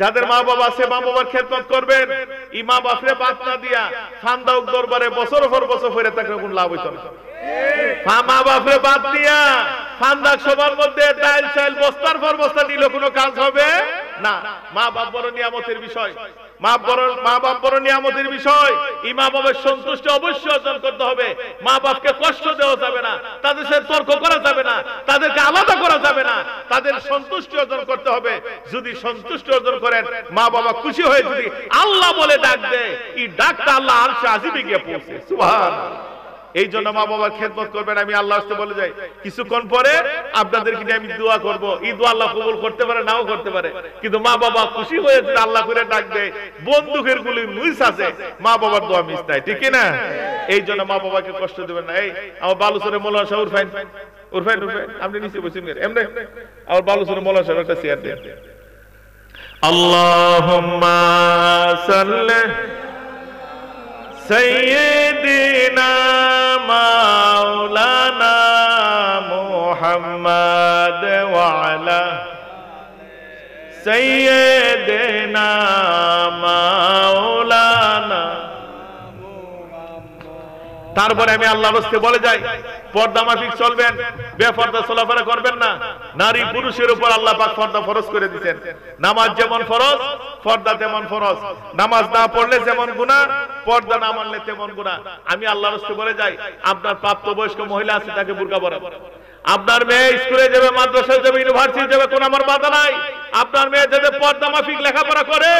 যাদের মা বাবা আছে মা বাবার খেদমত করবেন। ই মা বাপরে বাদ না দিয়া ফান্দাউক দরবারে বছর পর বছর ফিরে থাকলে কোন লাভ হইতো না। মা বাপরে বাদ দিয়া ফান্দাক সবার মধ্যে ডাইল চাইল বস্তার পর বস্তা নিলে কোনো কাজ হবে না। মা বাপ বড় নিয়ামতের বিষয়, মা বাপ বড় নিয়ামতের বিষয়। মা বাবার সন্তুষ্টি অবশ্যই অর্জন করতে হবে। মা বাপকে কষ্ট দেওয়া যাবে না, তাদের সাথে তর্ক করা যাবে না, তাদেরকে আলাদা করা যাবে না, তাদের সন্তুষ্টি অর্জন করতে হবে। যদি সন্তুষ্টি অর্জন করেন, মা বাবা খুশি হয়ে যদি আল্লাহ বলে ডাক দেয়, এই ডাকটা আল্লাহ আরশে আজিমে গিয়ে পৌঁছে। সুবহানাল্লাহ। এই জন্য মা বাবার খেদমত করবেন। আমি আল্লাহর কাছে বলে যাই, কিছুক্ষণ পরে আপনাদেরকে নিয়ে আমি দোয়া করব। এই দোয়া আল্লাহ কবুল করতে পারে, নাও করতে পারে, কিন্তু মা বাবা খুশি হয়ে যদি আল্লাহ করে ডাক দেয়, বন্দুকের গুলি মিস আছে, মা বাবার দোয়া মিস নাই, ঠিক না? এই জন্য মা বাবাকে কষ্ট দেবেন না। এই আমার বালুচরে মৌলানা সাহেব উরফাইন আপনি নিচে বসেন, এমনি আমার বালুচরে মৌলানা সাহেব একটা চেয়ার দেন। আল্লাহুম্মা সাল্লি সাইয়্যিদিনা মাওলানা মুহাম্মদ ওয়া আলা সাইয়্যিদিনা মাওলানা। তারপরে আমি আল্লাহর রাস্তায় বলে যাই, পর্দা মাফিক চলবেন, বেপর্দা চলাফেরা করবেন না। নারী পুরুষের উপর আল্লাহ পাক পর্দা ফরজ করে দিয়েছেন। নামাজ যেমন ফরজ, পর্দা তেমন ফরজ। নামাজ না পড়লে যেমন গুনাহ, পর্দা না মানলে তেমন গুনাহ। আমি আল্লাহর রাস্তায় বলে যাই, আপনার প্রাপ্তবয়স্ক মহিলা আছে, তাকে বুরকা পরান। আপনার মেয়ে স্কুলে যাবে, মাদ্রাসায় যাবে, ইউনিভার্সিটি যাবে, কোনো আমার বাধা নাই। আপনার মেয়ে যাতে পর্দা মাফিক লেখাপড়া করে,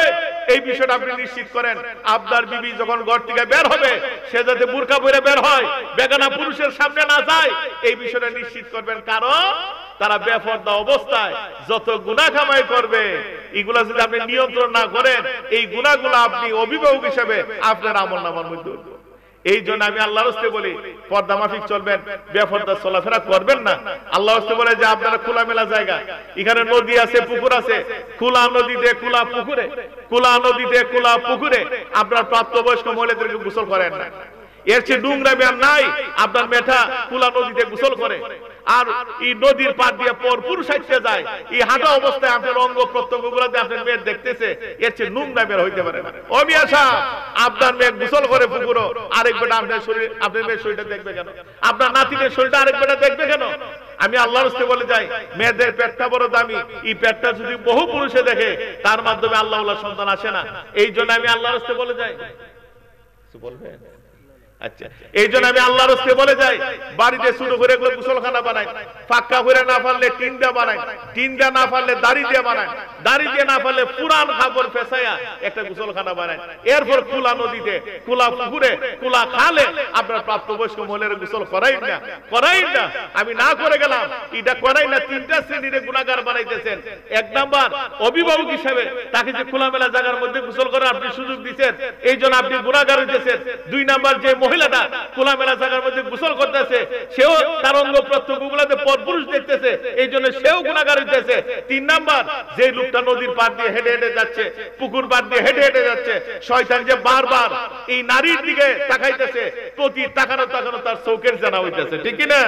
এই বিষয়টা আপনি নিশ্চিত করেন। আপনার বিবি যখন ঘর থেকে বের হবে, সে যাতে বুরকা পরে বের হয়, বেগানা পুরুষের সামনে না যায়, এই বিষয়টা নিশ্চিত করবেন। কারণ তারা বেপর্দা অবস্থায় যত গুনাহ কামাই করবে, এগুলা যদি আপনি নিয়ন্ত্রণ না করেন, এই গুনাহগুলো আপনি অভিভাবক হিসেবে আপনার আমলনামার মধ্যে। এই জন্য আমি আল্লাহর রাস্তায় বলি, পর্দা মাফিক চলবেন, বেপর্দা চলাফেরা করবেন না। আল্লাহর রাস্তায় বলে যে আপনারা খোলামেলা জায়গা, এখানে নদী আছে, পুকুর আছে, খোলা নদীতে খোলা পুকুরে, খোলা নদীতে খোলা পুকুরে আপনার প্রাপ্তবয়স্ক মহিলাদেরকে গোসল করেন না। এর চেয়ে নোংরা ব্যায়াম নাই। আপনার মেয়েটা খোলা নদীতে গোসল করে, আর এই নদীর পার দিয়ে ভরপুর সাইতে যায়, এই হাঁটা অবস্থায় আপনার অঙ্গ প্রত্যঙ্গ গুলাতে আপনার মেয়ের দেখতেছে, এর চেয়ে নোংরা বের হইতে পারে না। ও মিয়া সাহেব, আপনার মেয়ে গোসল করে পুকুরও, আরেক বেটা আপনার শরীর, আপনার মেয়ের শরীরটা দেখবে কেন? আপনার নাতিদের শরীরটা আরেক বেটা দেখবে কেন? আমি আল্লাহর রাস্তায় বলে যাই, মেয়েদের পেটটা বড় দামি, এই পেটটা যদি বহু পুরুষে দেখে তার মাধ্যমে আল্লাহ সন্তান আসে না। এই জন্য আমি আল্লাহর রাস্তায় বলে যাই, বলবেন? আচ্ছা, এই জন্য আমি আল্লাহর রাস্তায় বলে যাই, বাড়িতে শুরু করে এগুলো গোসলখানা বানাই, পাক্কা করে না পারলে টিন দিয়ে বানাই, টিন দিয়ে না পারলে দাড়ি দিয়ে বানাই, দাড়ি দিয়ে না পারলে পুরান কাপড় ফেসাইয়া একটা গোসলখানা বানাই, এরপর খোলা নদীতে, খোলা পুকুরে, খোলা খালে আপনার প্রাপ্তবয়স্ক মহিলার গোসল করাই না, করাই না। আমি না করে গেলাম, এটা করাই না। তিনটা শ্রেণীর গুনাহগার বানাইতেছেন। এক নাম্বার, অভিভাবক হিসেবে তাকে যে খোলামেলা জায়গার মধ্যে গোসল করার আপনি সুযোগ দিচ্ছেন, এই জন্য আপনি গুনাহগার হইতেছেন। দুই নাম্বার, যে মহিলাটা খোলামেলা জায়গার মধ্যে গোসল করতেছে, সেও তার অঙ্গ প্রত্যঙ্গগুলোতে পরপুরুষ দেখতেছে, এই জন্য সেও গুনাহগার হইতেছে। তিন নাম্বার, যে লোকটা নদীর পার দিয়ে হেঁটে হেঁটে যাচ্ছে, পুকুর পার দিয়ে হেঁটে হেঁটে যাচ্ছে, শয়তান যে বারবার এই নারীর দিকে তাকাইতেছে, প্রতি তাকানো তাকানো তার চোখের জানা হইতেছে, ঠিক কি না?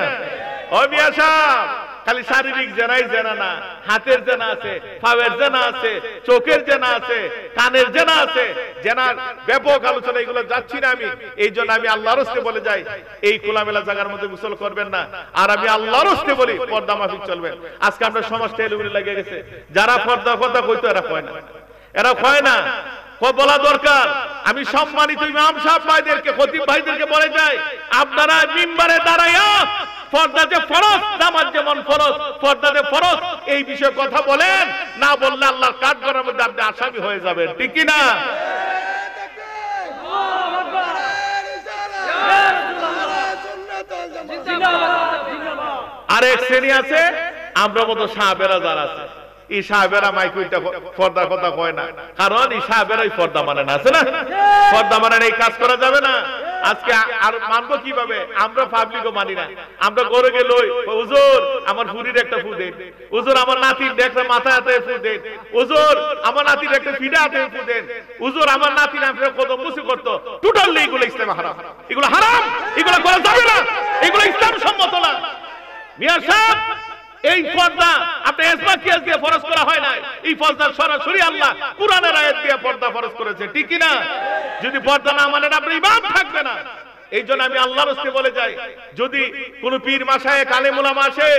ও মিয়া সাহেব, খালি শারীরিক জেনাই জেনা না, হাতের জেনা আছে, পায়ের জেনা আছে, চোখের জেনা আছে, কানের জেনা আছে, জেনার ব্যাপক আলোচনা, এগুলো যাচ্ছি না আমি। এই জন্য আমি আল্লাহর রাস্তায় বলে যাই, এই খোলামেলা জায়গার মধ্যে গোসল করবেন না। আর আমি আল্লাহর রাস্তায় বলি, পর্দা মাফিক চলবেন। আজকে আমরা সমাজটা এলোমেলো লেগে গেছে, যারা পর্দা কথা কইতো এরা কয় না, এরা কয় না, বলা দরকার। আমি সম্মানিত ইমাম সাহেব ভাইদেরকে, খতিব ভাইদেরকে বলে যাই, আপনারা মিম্বারে দাঁড়াইয়া পর্দা যে ফরজ, নামাজ যেমন ফরজ, পর্দা যে ফরজ, এই বিষয়ে কথা বলেন। না বললে আল্লাহর কাঠগড়ার মধ্যে আপনি আসামি হয়ে যাবেন, ঠিক কি না? আরেক শ্রেণী আছে, আমরা মতো সাহাবেরা যারা আছে, এই সাহাবেরা মাইকুইটা পর্দার কথা কয় না, কারণ এই সাহাবেরাই পর্দা মানে না, আছে না? পর্দা মানে এই কাজ করা যাবে না। আজকে আর মানবো কিভাবে? আমরা পাবলিকও মানি না। আমরা গড়ে গেল, হুজুর আমার ফুরির একটা ফু দেন, হুজুর আমার নাতির একটা মাথা হাতে ফু দেন, হুজুর আমার নাতির একটা ফিডা হাতে ফু দেন, হুজুর আমার নাতির আপনার কদম মুছে করতো। টোটালি এগুলো ইসলাম হারাম, এগুলো হারাম, এগুলো করা যাবে না, এগুলো ইসলাম সম্মত না। মিয়া সাহেব, এই পর্দা আপনি ইসবা কিয়াস দিয়ে ফরজ করা হয় না, এই পর্দা সরাসরি আল্লাহ কুরআনের আয়াত দিয়ে পর্দা ফরজ করেছে, ঠিক কি না? যদি পর্দা না মানেন আপনি ঈমান থাকবে না। এই জন্য আমি আল্লাহর রাস্তায় বলে যাই, যদি কোন পীর মাশায়েখ আলেম উলামা আসে,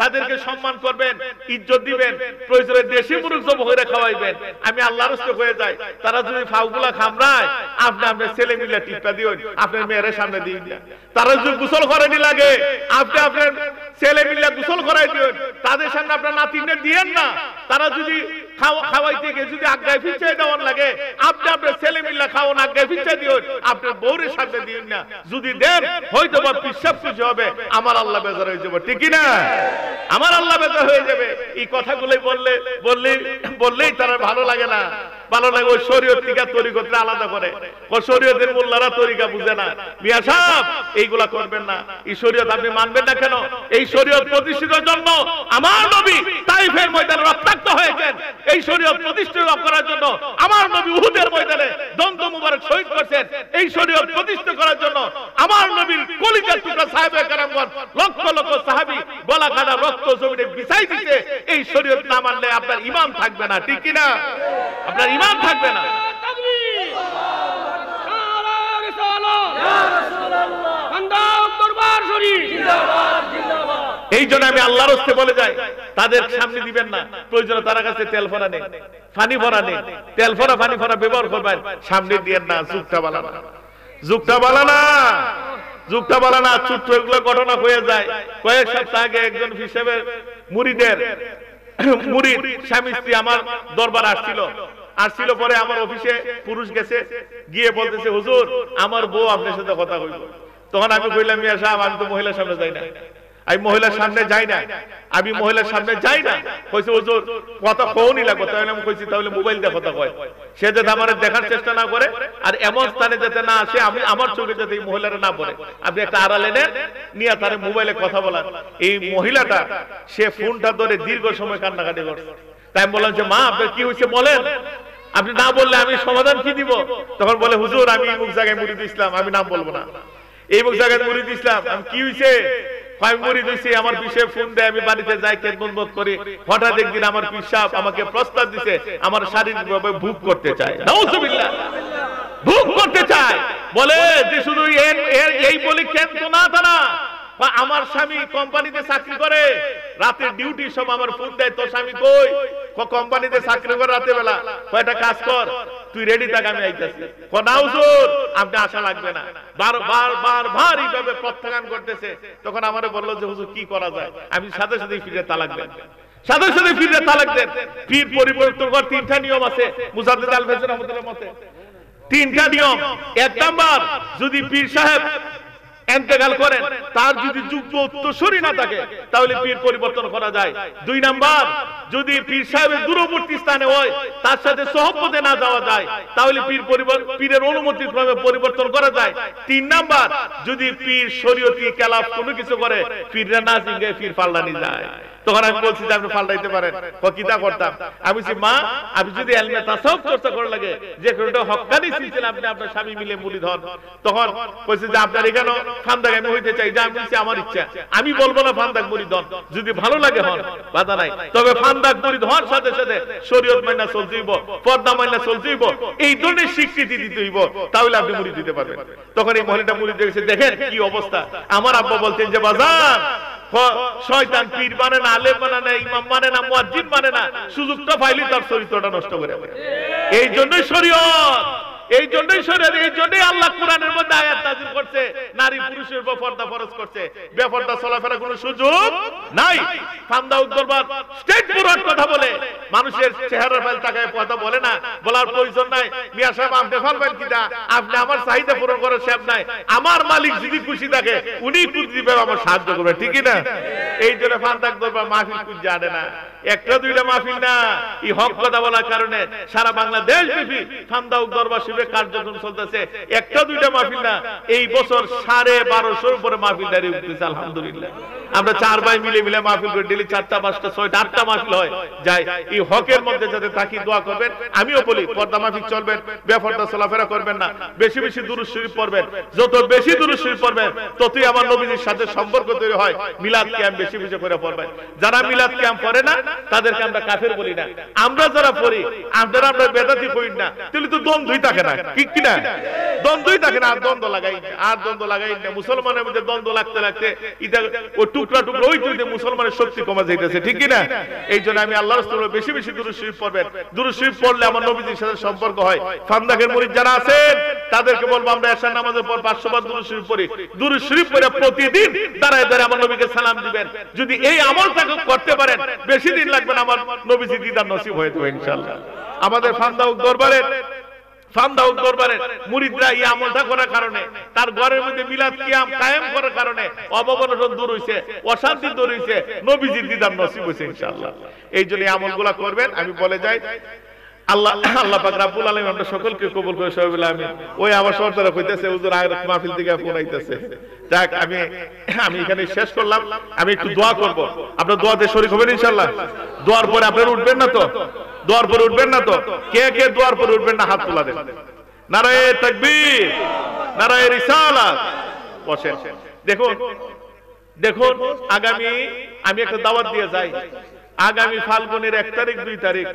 তাদেরকে সম্মান করবেন, ইজ্জত দিবেন, প্রয়োজনে দেশি মুরগ জব হয়ে খাওয়াইবেন। আমি আল্লাহর রাস্তায় হয়ে যাই, তারা যদি ফাউগুলা খামরায়, আপনি আপনার ছেলে মিলে টিপা দিবেন, আপনার মেয়ের সামনে দিন না। তারা যদি গোসল করেনি লাগে, আপনি আপনার ছেলে মিলে গোসল করাই দিবেন, তাদের সামনে আপনার নাতিনে দিয়েন না। তারা যদি খাওয়াইতে গিয়ে যদি আজ্ঞায় ফিরচাই দেওয়ার লাগে, আপনি আপনার ছেলে মিলে খাওয়ান, আজ্ঞায় ফিরচাই দিবেন, আপনার বউরের সামনে দিন না। যদি দেন, হয়তো বা পিসাব খুশি হবে, আমার আল্লাহ বেজার হয়ে যাবে, ঠিক না? আমার আল্লাহ বেজার হয়ে যাবে। এই কথাগুলোই বললেই তারা ভালো লাগে না, ভালো লাগে। ওই শরীয়ত থেকে তরিকত আলাদা করে, ওই শরীয়তের মোল্লারা তরিকা বুঝে না। মিয়া সাহেব, এইগুলা করবেন না। এই শরীয়ত আপনি মানবেন না কেন? এই শরীয়ত প্রতিষ্ঠিতের জন্য আমার নবী তাইফের ময়দানে রক্তাক্ত হয়েছেন। এই শরীয়ত প্রতিষ্ঠিত করার জন্য আমার নবী উহুদের ময়দানে দন্ত মুবারক শহীদ করেছেন। এই শরীয়ত প্রতিষ্ঠা করার জন্য আমার নবীর কলিজার টুকরা সাহাবে কেরামগণ, লক্ষ লক্ষ সাহাবী গলা কাটা রক্ত জমিনে বিছাই দিতে। এই শরীয়ত না মানলে আপনার ঈমান থাকবে না, ঠিক কি না? আপনার ঈমান থাকবে না। এই জন্য আমি আল্লাহর রাস্তায় বলে যাই, তাদের সামনে দিবেন না। প্রয়োজন তার কাছে তেল ভরা নেই, পানি ভরা নেই, তেল ভরা পানি ভরা ব্যবহার করবেন, সামনে দিয়েন না। যুগটা বালানা, যুগটা বালানা, যুগটা বালানা। ছোট্ট এগুলো ঘটনা হয়ে যায়। কয়েক সপ্তাহ আগে একজন হিসেবের মুরিদের মুরিদ স্বামী স্ত্রী আমার দরবার আসছিল পরে আমার অফিসে পুরুষ গেছে, গিয়ে বলতেছে, হুজুর আমার বউ আপনার সাথে কথা কইব। তখন আমি কইলাম, মিয়া সাহেব আমি তো মহিলার সামনে যাই না, আমি মহিলার সামনে যাই না, আমি মহিলার সামনে যাই না। কইছে, হুজুর কথা কওনি লাগবে। তাহলে আমি কইছি, তাহলে মোবাইল দিয়ে কথা কয়। সে যাতে আমার দেখার চেষ্টা না করে, আর এমন স্থানে যাতে না আসে, আমি আমার চোখে যাতে এই মহিলারা না পড়ে। আপনি একটা আড়ালে নেন, নিয়ে তার মোবাইলে কথা বলান। এই মহিলাটা সে ফোনটা ধরে দীর্ঘ সময় কান্নাকাটি করছে। তাই আমি বললাম যে, মা আপনার কি হয়েছে বলেন, আপনি না বললে আমি সমাধান কি দিব? তখন বলে, হুজুর আমি মুখ জায়গায় মুরিদ ইসলাম, আমি নাম বলবো না, এই মুখ জায়গায় মুরিদ ইসলাম। আমি কি হয়েছে? আমি মুরিদ হইছি, আমার পিসাব ফোন দেয়, আমি বাড়িতে যাই খেদমত করি, হঠাৎ একদিন আমার পিসাব আমাকে প্রস্তাব দিছে, আমার শারীরিকভাবে ভোগ করতে চায়, নাউজুবিল্লাহ, ভোগ করতে চায়, বলে যে শুধু এই বলি কেন তো না তা না, আমার স্বামী কোম্পানিতে চাকরি করে, রাতের ডিউটি সব আমার ফোন দেয়, তোর স্বামী কই? কোম্পানিতে চাকরি করে রাতে বেলা, কয়টা কাজ কর, তুই রেডি থাক, আমি আইতাছি। না হুজুর, আপনি আশা লাগবে না, বারবার এইভাবে প্রত্যাখ্যান করতেছে। তখন আমারে বললো যে হুজুর কি করা যায়? আমি সাথে সাথে ফিরে তালাক দেন, সাথে সাথে ফিরে তালাক দেন। পীর পরিবর্তন করার 3টা নিয়ম আছে মুজাদ্দিদ আল ফেজর রহমাতুল্লাহর মতে, 3টা নিয়ম। 1 নাম্বার, যদি পীর সাহেব ইন্তেকাল করেন, তার যদি যোগ্য উত্তরসূরি না থাকে তাহলে পীর পরিবর্তন করা যায়। 2 নাম্বার, যদি পীর সাহেবের দূরবর্তী স্থানে হয়, তার সাথে সহবতে না যাওয়া যায়, তাহলে পীরের অনুমতি ক্রমে পরিবর্তন করা যায়। 3 নাম্বার, যদি পীর শরীয়তি খেলাফ কোনো কিছু করে, পীররা না জিঙ্গে পীর পাল্টানি যায়। তখন আমি বলছি যে আপনি পাল্টাইতে পারেন, কিতা করতাম? আমি বলছি মা, আপনি যদি ইলমে তাসাউফ চর্চা করা লাগে, যে কোনটা হক্কানি সিলসিলা আপনি আপনার স্বামী মিলে মুরিদ হন। তখন বলছি যে আপনার এখানে ফান্দাক আমি হইতে চাই, যে আমি বলছি আমার ইচ্ছা, আমি বলবো না ফান্দাক মুরিদ হন, যদি ভালো লাগে হন, বাধা নাই। তবে ফান্দাক মুরিদ হওয়ার সাথে সাথে শরীয়ত মাইনা চলতে হইব, পর্দা মাইনা চলতে হইব, এই ধরনের স্বীকৃতি দিতে হইব, তাহলে আপনি মুরিদ দিতে পারবেন। তখন এই মহিলাটা মুরিদ দেখেছে, দেখেন কি অবস্থা। আমার আব্বা বলতেন যে বাজার শয়তান পীর মানে না, আলেম মানে না, ইমাম মানে না, মুয়াজ্জিন মানে না, সুযোগটা পাইলে তার চরিত্রটা নষ্ট করে দেয়। এই জন্যই শরীয়ত, এই জন্যই শরীয়ত, এই জন্যই আল্লাহ কোরআনের মধ্যে আয়াত নাযিল করছে, নারী পুরুষের উপর পর্দা ফরজ করছে, বেপর্দা চলাফেরা কোনো সুযোগ নাই। ফান্দা দরবার স্টেট পুরোর কথা বলে, মানুষের চেহারার ফাইল তাকায় কথা বলে না, বলার প্রয়োজন নাই। মিয়া সাহেব আপনি ফালবেন কিনা, আপনি আমার চাহিদা পূরণ করার শেপ নাই, আমার মালিক যদি খুশি থাকে উনি কুদ দিবেন, আমার সাহায্য করবে, ঠিক না? এই জন্য ফান্দা দরবার মাহফিল কুদ জানে না, 1টা 2টা মাহফিল না, এই হক কথা বলার কারণে সারা বাংলাদেশ ব্যাপী ফান্দা দরবার কার্যক্রম চলতেছে। 1টা 2টা মাহফিল না, এই বছর 1250 উপরে মাহফিল দাঁড়িয়ে উঠতেছে, আলহামদুলিল্লাহ। আমরা 4 ভাই মিলে মিলে মাহফিল করি, ডেইলি 4টা 5টা 6টা 8টা মাহফিল হয় যাই। এই হকের মধ্যে যাতে থাকি, দোয়া করবেন। আমিও বলি পর্দা মাহফিল চলবেন, বেপর্দা চলাফেরা করবেন না, বেশি বেশি দুরূদ শরীফ পড়বেন, যত বেশি দুরূদ শরীফ পড়বেন ততই আমার নবীজির সাথে সম্পর্ক তৈরি হয়। মিলাদ কিয়াম বেশি বেশি করে পড়বেন। যারা মিলাদ কিয়াম পড়ে না তাদেরকে আমরা কাফের বলি না, আমরা যারা পড়ি আমরা বেদাতি করি না, তাহলে তো দ্বন্দ্বই থাকে না, ঠিক কিনা? দ্বন্দ্বই থাকে না, আর দ্বন্দ্ব লাগাই আর দ্বন্দ্ব লাগাই না। মুসলমানের মধ্যে দ্বন্দ্ব লাগতে লাগতে ও টুকরা টুকরা ওই তুই মুসলমানের শক্তি কমা যাইতেছে, ঠিক কিনা? এই জন্য আমি আল্লাহর রাসূলের বেশি বেশি দুরূদ শরীফ পড়বেন। দুরূদ শরীফ পড়লে আমার নবীজির সাথে সম্পর্ক হয়। ফান্দাকের মুরিদ যারা আছেন তাদেরকে বলবো আমরা এশার নামাজের পর 500 বার দুরূদ শরীফ পড়ি। দুরূদ শরীফ পড়ে প্রতিদিন দাঁড়ায় দাঁড়ায় আমার নবীকে সালাম দিবেন। যদি এই আমলটাকে করতে পারেন, বেশি দিন লাগবে না, আমার নবীজি দিদার নসিব হয়ে যাবে ইনশাআল্লাহ। আমাদের ফান্দাউক দরবারের মুরিদরা এই আমলটা করার কারণে, তার ঘরের মধ্যে মিলাদ কিয়াম কায়েম করার কারণে অবনতন দূর হইছে, অশান্তি দূর হইছে, নবীজির দিদার নসিব হইছে ইনশাআল্লাহ। এই জন্য এই আমলগুলা করবেন। আমি বলে যাই, আল্লাহ পাক রব্বুল আলামিন আমরা সকলকে কবুল করে সবাই বলে আমিন। ওই আমার সর্দার কইতেছে হুজুর আগের মাহফিল থেকে ফোন আইতেছে। যাক, আমি এখানে শেষ করলাম। আমি একটু দোয়া করব, আপনারা দোয়াতে শরীক হবেন ইনশাআল্লাহ। দোয়ার পরে আপনারা উঠবেন না তো? দোয়ার পরে উঠবেন না তো? কে কে দোয়ার পরে উঠবেন না হাত তোলা দেন। নারায়ে তাকবীর, নারায়ে রিসালাত। বসেন। দেখুন আগামী আমি একটা দাওয়াত দিয়ে যাই। আগামী ফাল্গুনের 1 তারিখ 2 তারিখ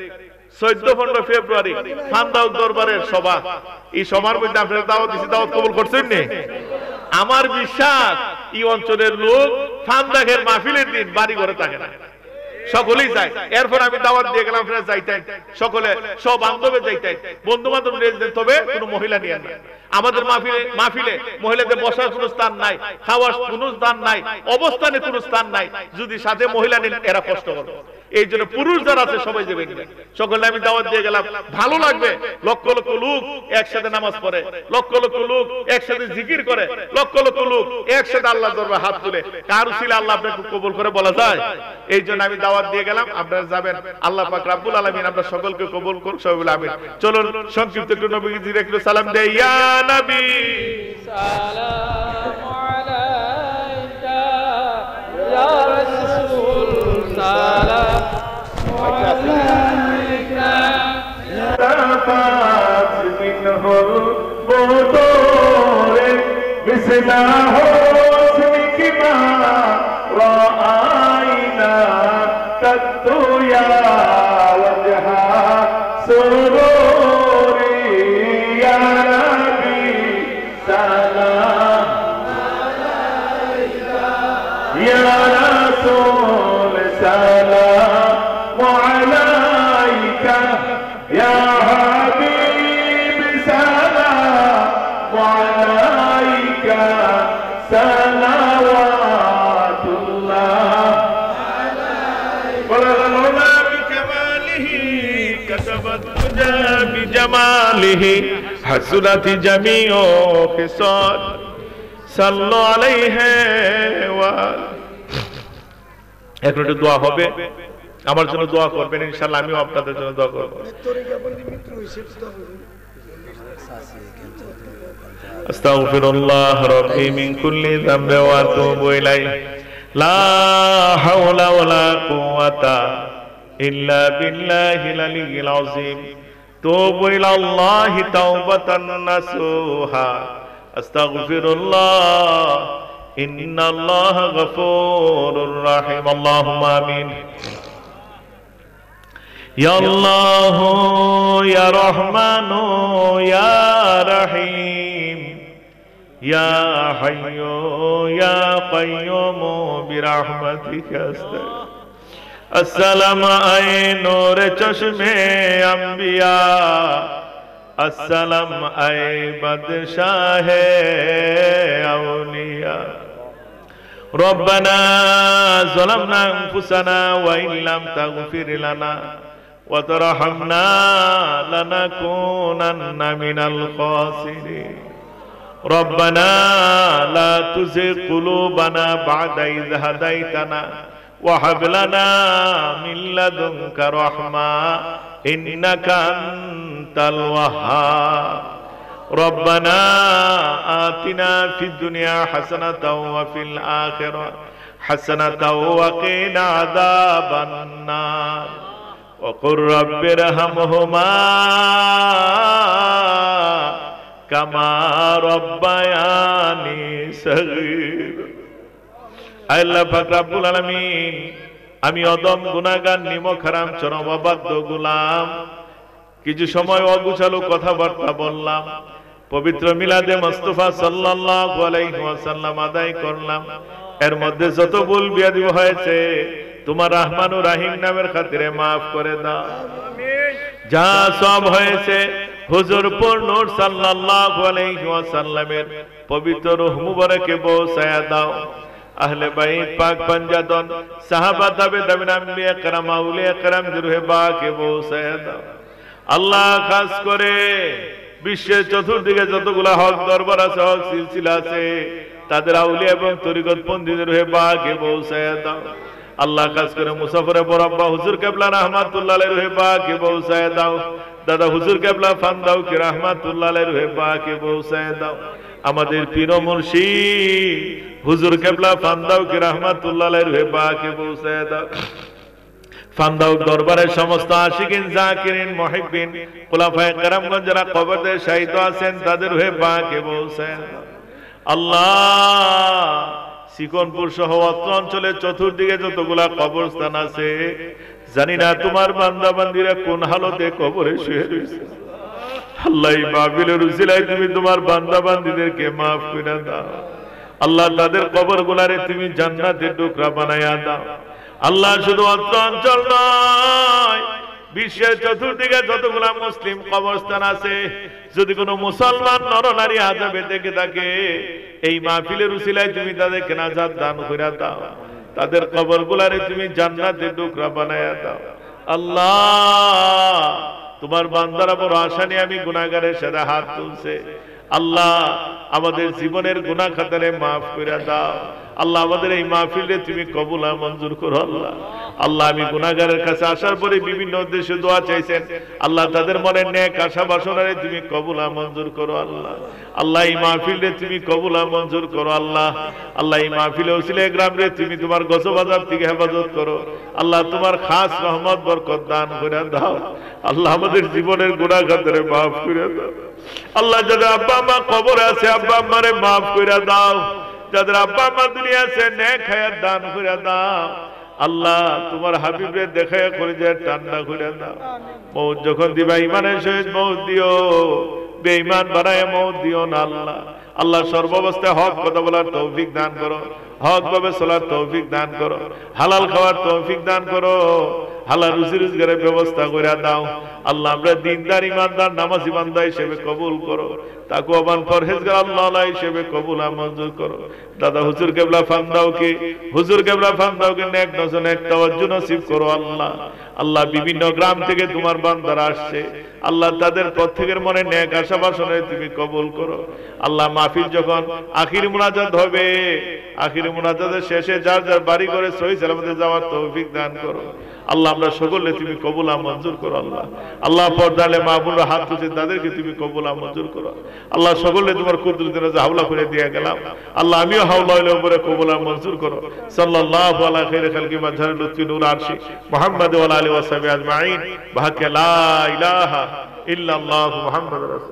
14-15 ফেব্রুয়ারি ফান্দাউক দরবারের সভা। এই সভার মধ্যে আপনারা দাওয়াত দিছি, দাওয়াত কবুল করছেন নি? আমার বিশ্বাস এই অঞ্চলের লোক ফান্দাকের মাহফিলের দিন বাড়ি ঘরে থাকে না, সকলেই যায়। এরপর আমি দাওয়াত দিয়ে গেলাম, আপনারা যাইতেন সকলে, সব বান্ধবে যাইতেন, বন্ধু বান্ধব নিয়ে যেতেন, তবে কোনো মহিলা নিয়ে না। আমাদের মাহফিলে মহিলাদের বসার কোনো স্থান নাই, খাওয়ার কোনো স্থান নাই, অবস্থানে কোনো স্থান নাই। যদি সাথে মহিলা নেন এরা কষ্ট করবে। এই জন্য পুরুষ যারা আছে সবাই যাবেন। সকলে আমি দাওয়াত দিয়ে গেলাম, ভালো লাগবে। লক্ষ লক্ষ লোক একসাথে নামাজ পড়ে, লক্ষ লক্ষ লোক একসাথে জিকির করে, লক্ষ লক্ষ লোক একসাথে আল্লাহর দরবারে হাত তুলে। কার উসিলা আল্লাহ আপনাকে কবুল করে বলা যায়? এই জন্য আমি দাওয়াত দিয়ে গেলাম, আপনারা যাবেন। আল্লাহ পাক রব্বুল আলামিন আমরা সকলকে কবুল করুন, সবাই বলে আমিন। চলুন সংক্ষিপ্ত একটু নবীজির একটু সালাম দেই। ইয়া নবী সালাম আলাইকা, ইয়া রাসূল সালাম আলাইকা, তাফাত মিনহুল বুদুরে বিসনা হোসনি কিমা يا رسول سلام عليك يا حبيب سلام عليك صلوات الله عليك ولولا بكماله كتبت بجماله حسنت جميع خصال صلوا عليه এখন একটু দোয়া হবে আমার জন্য দোয়া করবেন ইনশাআল্লাহ আমিও আপনাদের জন্য দোয়া করব আস্তাগফিরুল্লাহ রাব্বি মিন কুল্লি যামবি ওয়া আতুবু ইলাইহি লা হাওলা ওয়ালা কুওয়াতা ইল্লা বিল্লাহিল আলিয়্যিল আযীম তুবু ইলাল্লাহি তাওবাতান নাসুহা আস্তাগফিরুল্লাহ ইন্নাল্লাহা গফুরুর রহিম আল্লাহুম্মা আমিন ইয়া আল্লাহ ইয়া রহমান ইয়া রহিম ইয়া হাইয়্যু ইয়া কাইয়্যুম বিরহমাতিকা আস্তাগফির আসসালামু আয়ে নূর চশমে আম্বিয়া अस्सलाम आए बादशाह औलिया रब्बना ज़लमना अनफुसना व इन लम तगफिर लना व तरहमना लनकूनन्ना मिनल खासिरीन रब्बना ला तुज़िग़ क़ुलूबना बअदा इज़ हदैतना व हब लना मिन लदुनका रहमा इन्नका अंतल वहाब रब्बना आतिना फिद दुनिया हसनतन व फिल आखिरह हसनतन व क़िना अज़ाबन नार व क़ुल रब्बिरहमहुमा कमा रब्बयानी सगीरा আল্লাহ পাক রব্বুল আলামিন আমি অদম গুনাহগার নিমক হারাম চরম অবাধ্য গোলাম কিছু সময় অগুছালো কথাবার্তা বললাম পবিত্র মিলাদে মুস্তাফা সাল্লাল্লাহু আলাইহি ওয়াসাল্লাম আদায় করলাম এর মধ্যে যত ভুল বিয়াদবি হয়েছে তোমার রহমান ও রহিম নামের খাতিরে maaf করে দাও আমিন যা সব হয়েছে হুজুর পূর্ণ নূর সাল্লাল্লাহু আলাইহি ওয়াসাল্লামের পবিত্র রূহ মুবারকে পৌঁছায়া দাও আহলে বাইত পাক পঞ্জাদন সাহাবা তাবে তাবিন আম্বিয়া کرام আউলিয়া کرام রূহে পাকে পৌঁছায়া দাও আল্লাহ খাস করে বিশ্বের চতুর্দিকে যতগুলা হক দরবার আছে হক সিলসিলা আছে তাদের আউলিয়া এবং তরিকত পন্থীদের রূহে পাকে পৌঁছায়া দাও আল্লাহ খাস করে মুসাফিরে বরাব্বা হুজুর কিবলা রাহমাতুল্লাহ আলাইহি রূহে পাকে পৌঁছায়া দাও দাদা হুজুর কিবলা ফান্দাও কি রাহমাতুল্লাহ আলাইহি রূহে পাকে পৌঁছায়া দাও আমাদের পীর ও মুর্শিদ হুজুর কিবলা ফান্দাও কি রাহমাতুল্লাহ আলাইহি রূহে পাকে পৌঁছায়া দাও ফান্দাও দরবারের সমস্ত আশিকিন জাকিরিন মুহিব্বিন খুলাফায়ে কেরামগণ যারা কবরে শহীদ আছেন তাদের রূহে পাকে পৌঁছায়া দাও আল্লাহ সিকনপুর সহ অত্র অঞ্চলের চতুর্দিকে যতগুলা কবরস্থান আছে জানি না তোমার বান্দা বান্দীরা কোন হালতে কবরে শুয়ে রয়েছে আল্লাহ এই মাহফিলের উসিলায় তুমি তোমার বান্দা বান্দীদেরকে maaf করে দাও আল্লাহ তাদের কবরগুলারে তুমি জান্নাতের টুকরা বানায়া দাও আল্লাহ শুধু অত্র অঞ্চল নয় বিশ্বের চতুর্দিকে যতগুলা মুসলিম কবরস্থান আছে যদি কোনো মুসলমান নরনারী আযাবে দেখে থাকে এই মাহফিলের উসিলায় তুমি তাদেরকে নাজাত দান করে দাও তাদের কবরগুলারে তুমি জান্নাতের টুকরা বানায়া দাও আল্লাহ তোমার বান্দারা বড় আশা নিয়ে আমি গুনাহগারের সাথে হাত তুলছে আল্লাহ আমাদের জীবনের গুনাহ খাতারে maaf করে দাও আল্লাহ আমাদের এই মাহফিলে তুমি কবুল আর মঞ্জুর করো আল্লাহ আল্লাহ আমি গুনাহগারের কাছে আসার পরে বিভিন্ন উদ্দেশ্যে দোয়া চাইছেন আল্লাহ তাদের মনের নেক আশা বাসনারে তুমি কবুল আর মঞ্জুর করো আল্লাহ আল্লাহ এই মাহফিলে তুমি কবুল আর মঞ্জুর করো আল্লাহ আল্লাহ এই মাহফিলে উসিলে গ্রামে তুমি তোমার গজব আযাব থেকে হেফাজত করো আল্লাহ তোমার খাস রহমত বরকত দান করে দাও আল্লাহ আমাদের জীবনের গুনাহ খাতারে maaf করে দাও আল্লাহ যাদের আব্বা আম্মা কবরে আছে আব্বা আম্মারে maaf করে দাও যাদের আব্বা আম্মা দুনিয়া আছে নেক হায়াত দান করে দাও আল্লাহ তোমার হাবিবের দেখায় করে যে ঠান্ডা করে দাও মওত যখন দিবা ঈমানের সহিত মওত দিও বেঈমান বানায় মওত দিও না আল্লাহ আল্লাহ সর্বাবস্থায় হক কথা বলার তৌফিক দান করো, হক ভাবে চলার তৌফিক দান করো, হালাল খাওয়ার তৌফিক দান করো, হালাল রুজি রোজগারের ব্যবস্থা করে দাও। আল্লাহ আমরা দিনদার ইমানদার নামাজি বান্দা হিসেবে কবুল করো, তাকওয়াবান পরহেজগার আল্লাহ হিসেবে কবুল মঞ্জুর করো। দাদা হুজুর কেবলা ফান্দাওকে, হুজুর কেবলা ফান্দাওকে নেক নজর নেক তাওয়াজ্জুহ নসিব করো আল্লাহ। আল্লাহ বিভিন্ন গ্রাম থেকে তোমার বান্দারা আসছে, আল্লাহ তাদের প্রত্যেকের মনে নেক আশা বাসনা তুমি কবুল করো। আল্লাহ মাহফিল যখন আখির মুনাজাত হবে, আখির মুনাজাতের শেষে যার যার বাড়ি করে সহি সালামতে যাওয়ার তৌফিক দান করো আল্লাহ। আমরা সকলে তুমি কবুল মঞ্জুর করো আল্লাহ। আল্লাহ পর্দালে মা বোনরা হাত তুলছে, তাদেরকে তুমি কবুল মঞ্জুর করো আল্লাহ। সকলে তোমার কুদরতের রাজা হাওলা করে দিয়ে গেলাম আল্লাহ, আমিও হাওলা হইলে উপরে কবুল মঞ্জুর করো। সাল্লাল্লাহু আলা খাইরি খালকি মাজহার লুতফি নূর আরশি মুহাম্মদ ওয়া আলিহি ওয়া সাহবিহি আজমাইন। বাহাকে লা ইলাহা ইল্লাল্লাহু মুহাম্মাদুর রাসূল।